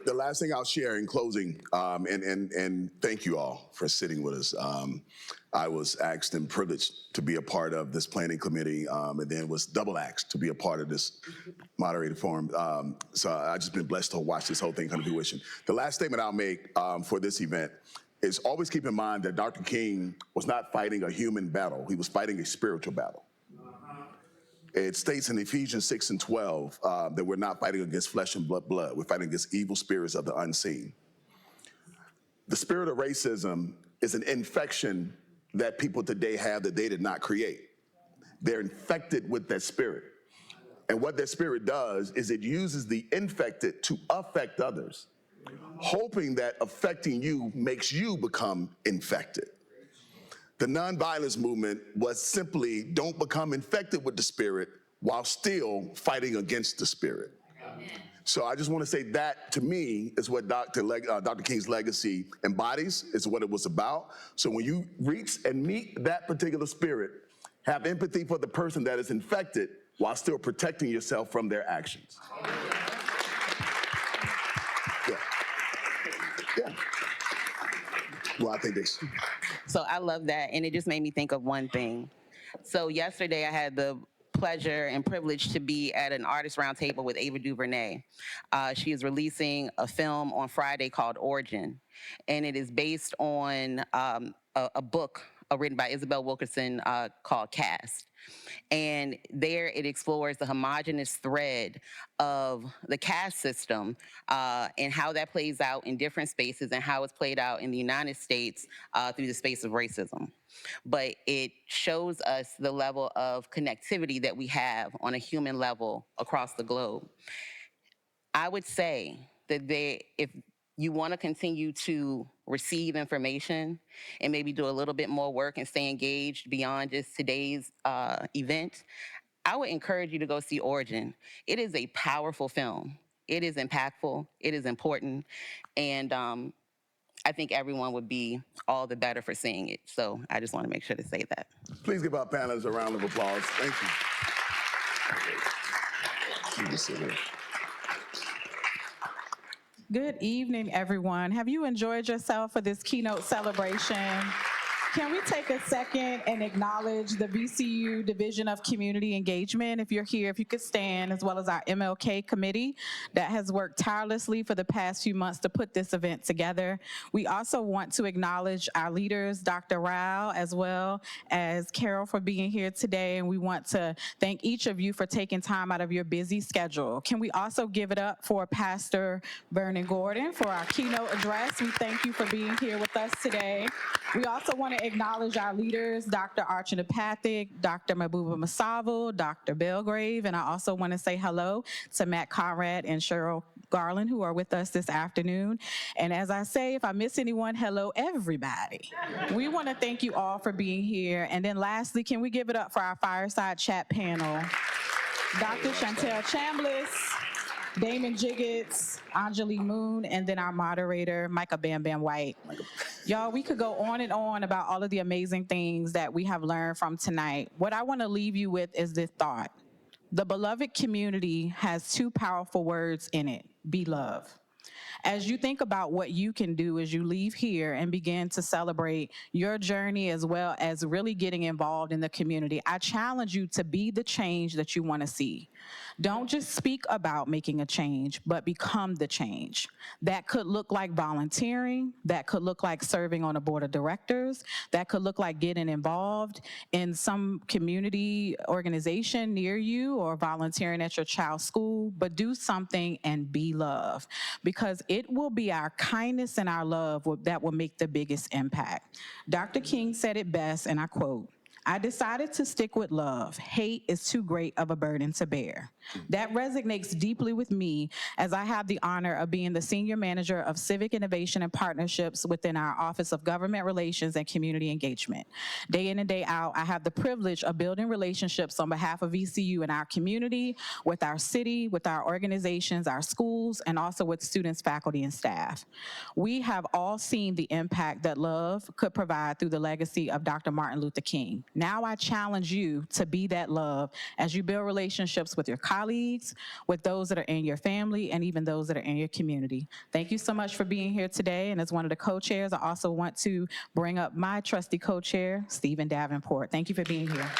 The last thing I'll share in closing, and thank you all for sitting with us. I was asked and privileged to be a part of this planning committee, and then was double asked to be a part of this moderated forum. So I've just been blessed to watch this whole thing come to fruition. The last statement I'll make for this event is always keep in mind that Dr. King was not fighting a human battle. He was fighting a spiritual battle. It states in Ephesians 6 and 12 that we're not fighting against flesh and blood. We're fighting against evil spirits of the unseen. The spirit of racism is an infection that people today have that they did not create. They're infected with that spirit. And what that spirit does is it uses the infected to affect others, hoping that affecting you makes you become infected. The nonviolence movement was simply don't become infected with the spirit while still fighting against the spirit. Amen. So I just want to say that, to me, is what Dr. King's legacy embodies, is what it was about. So when you reach and meet that particular spirit, have empathy for the person that is infected while still protecting yourself from their actions. Yeah. Well, I think this. So I love that, and it just made me think of one thing. So yesterday I had the pleasure and privilege to be at an artist roundtable with Ava DuVernay. She is releasing a film on Friday called Origin, and it is based on a book written by Isabel Wilkerson called Cast. And there it explores the homogenous thread of the caste system and how that plays out in different spaces and how it's played out in the United States through the space of racism. But it shows us the level of connectivity that we have on a human level across the globe. I would say that if you want to continue to receive information and maybe do a little bit more work and stay engaged beyond just today's event, I would encourage you to go see Origin. It is a powerful film. It is impactful. It is important. And I think everyone would be all the better for seeing it. So I just want to make sure to say that. Please give our panelists a round of applause. Thank you. You can sit here. Good evening, everyone. Have you enjoyed yourself for this keynote celebration? Can we take a second and acknowledge the VCU Division of Community Engagement? If you're here, if you could stand, as well as our MLK committee that has worked tirelessly for the past few months to put this event together. We also want to acknowledge our leaders, Dr. Rao, as well as Carol, for being here today. And we want to thank each of you for taking time out of your busy schedule. Can we also give it up for Pastor Vernon Gordon for our keynote address? We thank you for being here with us today. We also want to acknowledge our leaders, Dr. Archana Pathak, Dr. Mabuba Masavo, Dr. Belgrave, and I also want to say hello to Matt Conrad and Cheryl Garland, who are with us this afternoon. And as I say, if I miss anyone, hello, everybody. We want to thank you all for being here. And then lastly, can we give it up for our fireside chat panel? Dr. Chantel Chambliss, Damon Jiggets, Anjali Moon, and then our moderator, Micah Bam Bam White. Y'all, we could go on and on about all of the amazing things that we have learned from tonight. What I want to leave you with is this thought. The beloved community has two powerful words in it: be love. As you think about what you can do as you leave here and begin to celebrate your journey as well as really getting involved in the community, I challenge you to be the change that you want to see. Don't just speak about making a change, but become the change. That could look like volunteering. That could look like serving on a board of directors. That could look like getting involved in some community organization near you or volunteering at your child's school, but do something and be love, because it will be our kindness and our love that will make the biggest impact. Dr. King said it best, and I quote, "I decided to stick with love. Hate is too great of a burden to bear." That resonates deeply with me as I have the honor of being the Senior Manager of Civic Innovation and Partnerships within our Office of Government Relations and Community Engagement. Day in and day out, I have the privilege of building relationships on behalf of VCU and our community, with our city, with our organizations, our schools, and also with students, faculty, and staff. We have all seen the impact that love could provide through the legacy of Dr. Martin Luther King. Now I challenge you to be that love as you build relationships with your colleagues, with those that are in your family, and even those that are in your community. Thank you so much for being here today. And as one of the co-chairs, I also want to bring up my trusty co-chair, Stephen Davenport. Thank you for being here.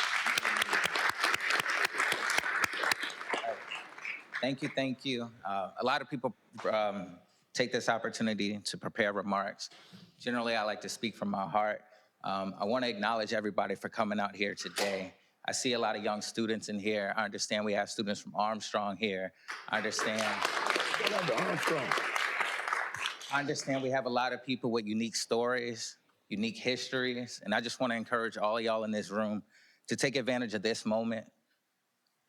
Thank you, thank you. A lot of people take this opportunity to prepare remarks. Generally, I like to speak from my heart. I want to acknowledge everybody for coming out here today. I see a lot of young students in here. I understand we have students from Armstrong here. I understand we have a lot of people with unique stories, unique histories, and I just want to encourage all of y'all in this room to take advantage of this moment.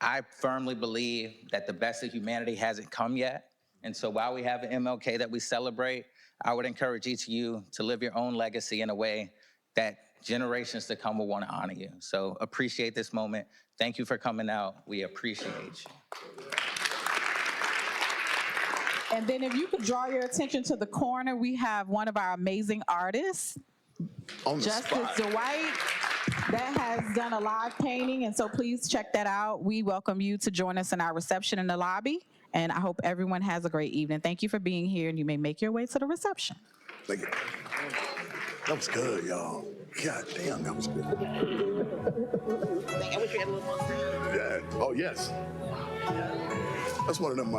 I firmly believe that the best of humanity hasn't come yet, and so while we have an MLK that we celebrate, I would encourage each of you to live your own legacy in a way that generations to come will want to honor you. So appreciate this moment. Thank you for coming out. We appreciate you. And then if you could draw your attention to the corner, we have one of our amazing artists, Justice Dwight, that has done a live painting. And so please check that out. We welcome you to join us in our reception in the lobby. And I hope everyone has a great evening. Thank you for being here, and you may make your way to the reception. Thank you. That was good, y'all. God damn, that was good. I wish we had a little more time. Yeah. Oh, yes. That's one of them.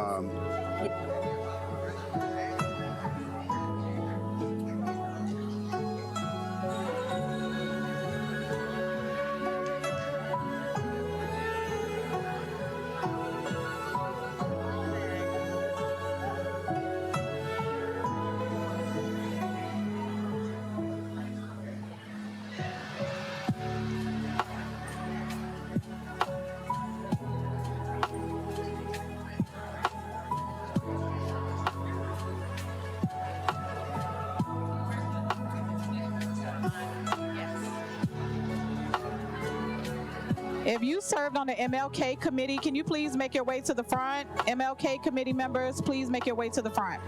If you served on the MLK committee, can you please make your way to the front? MLK committee members, please make your way to the front.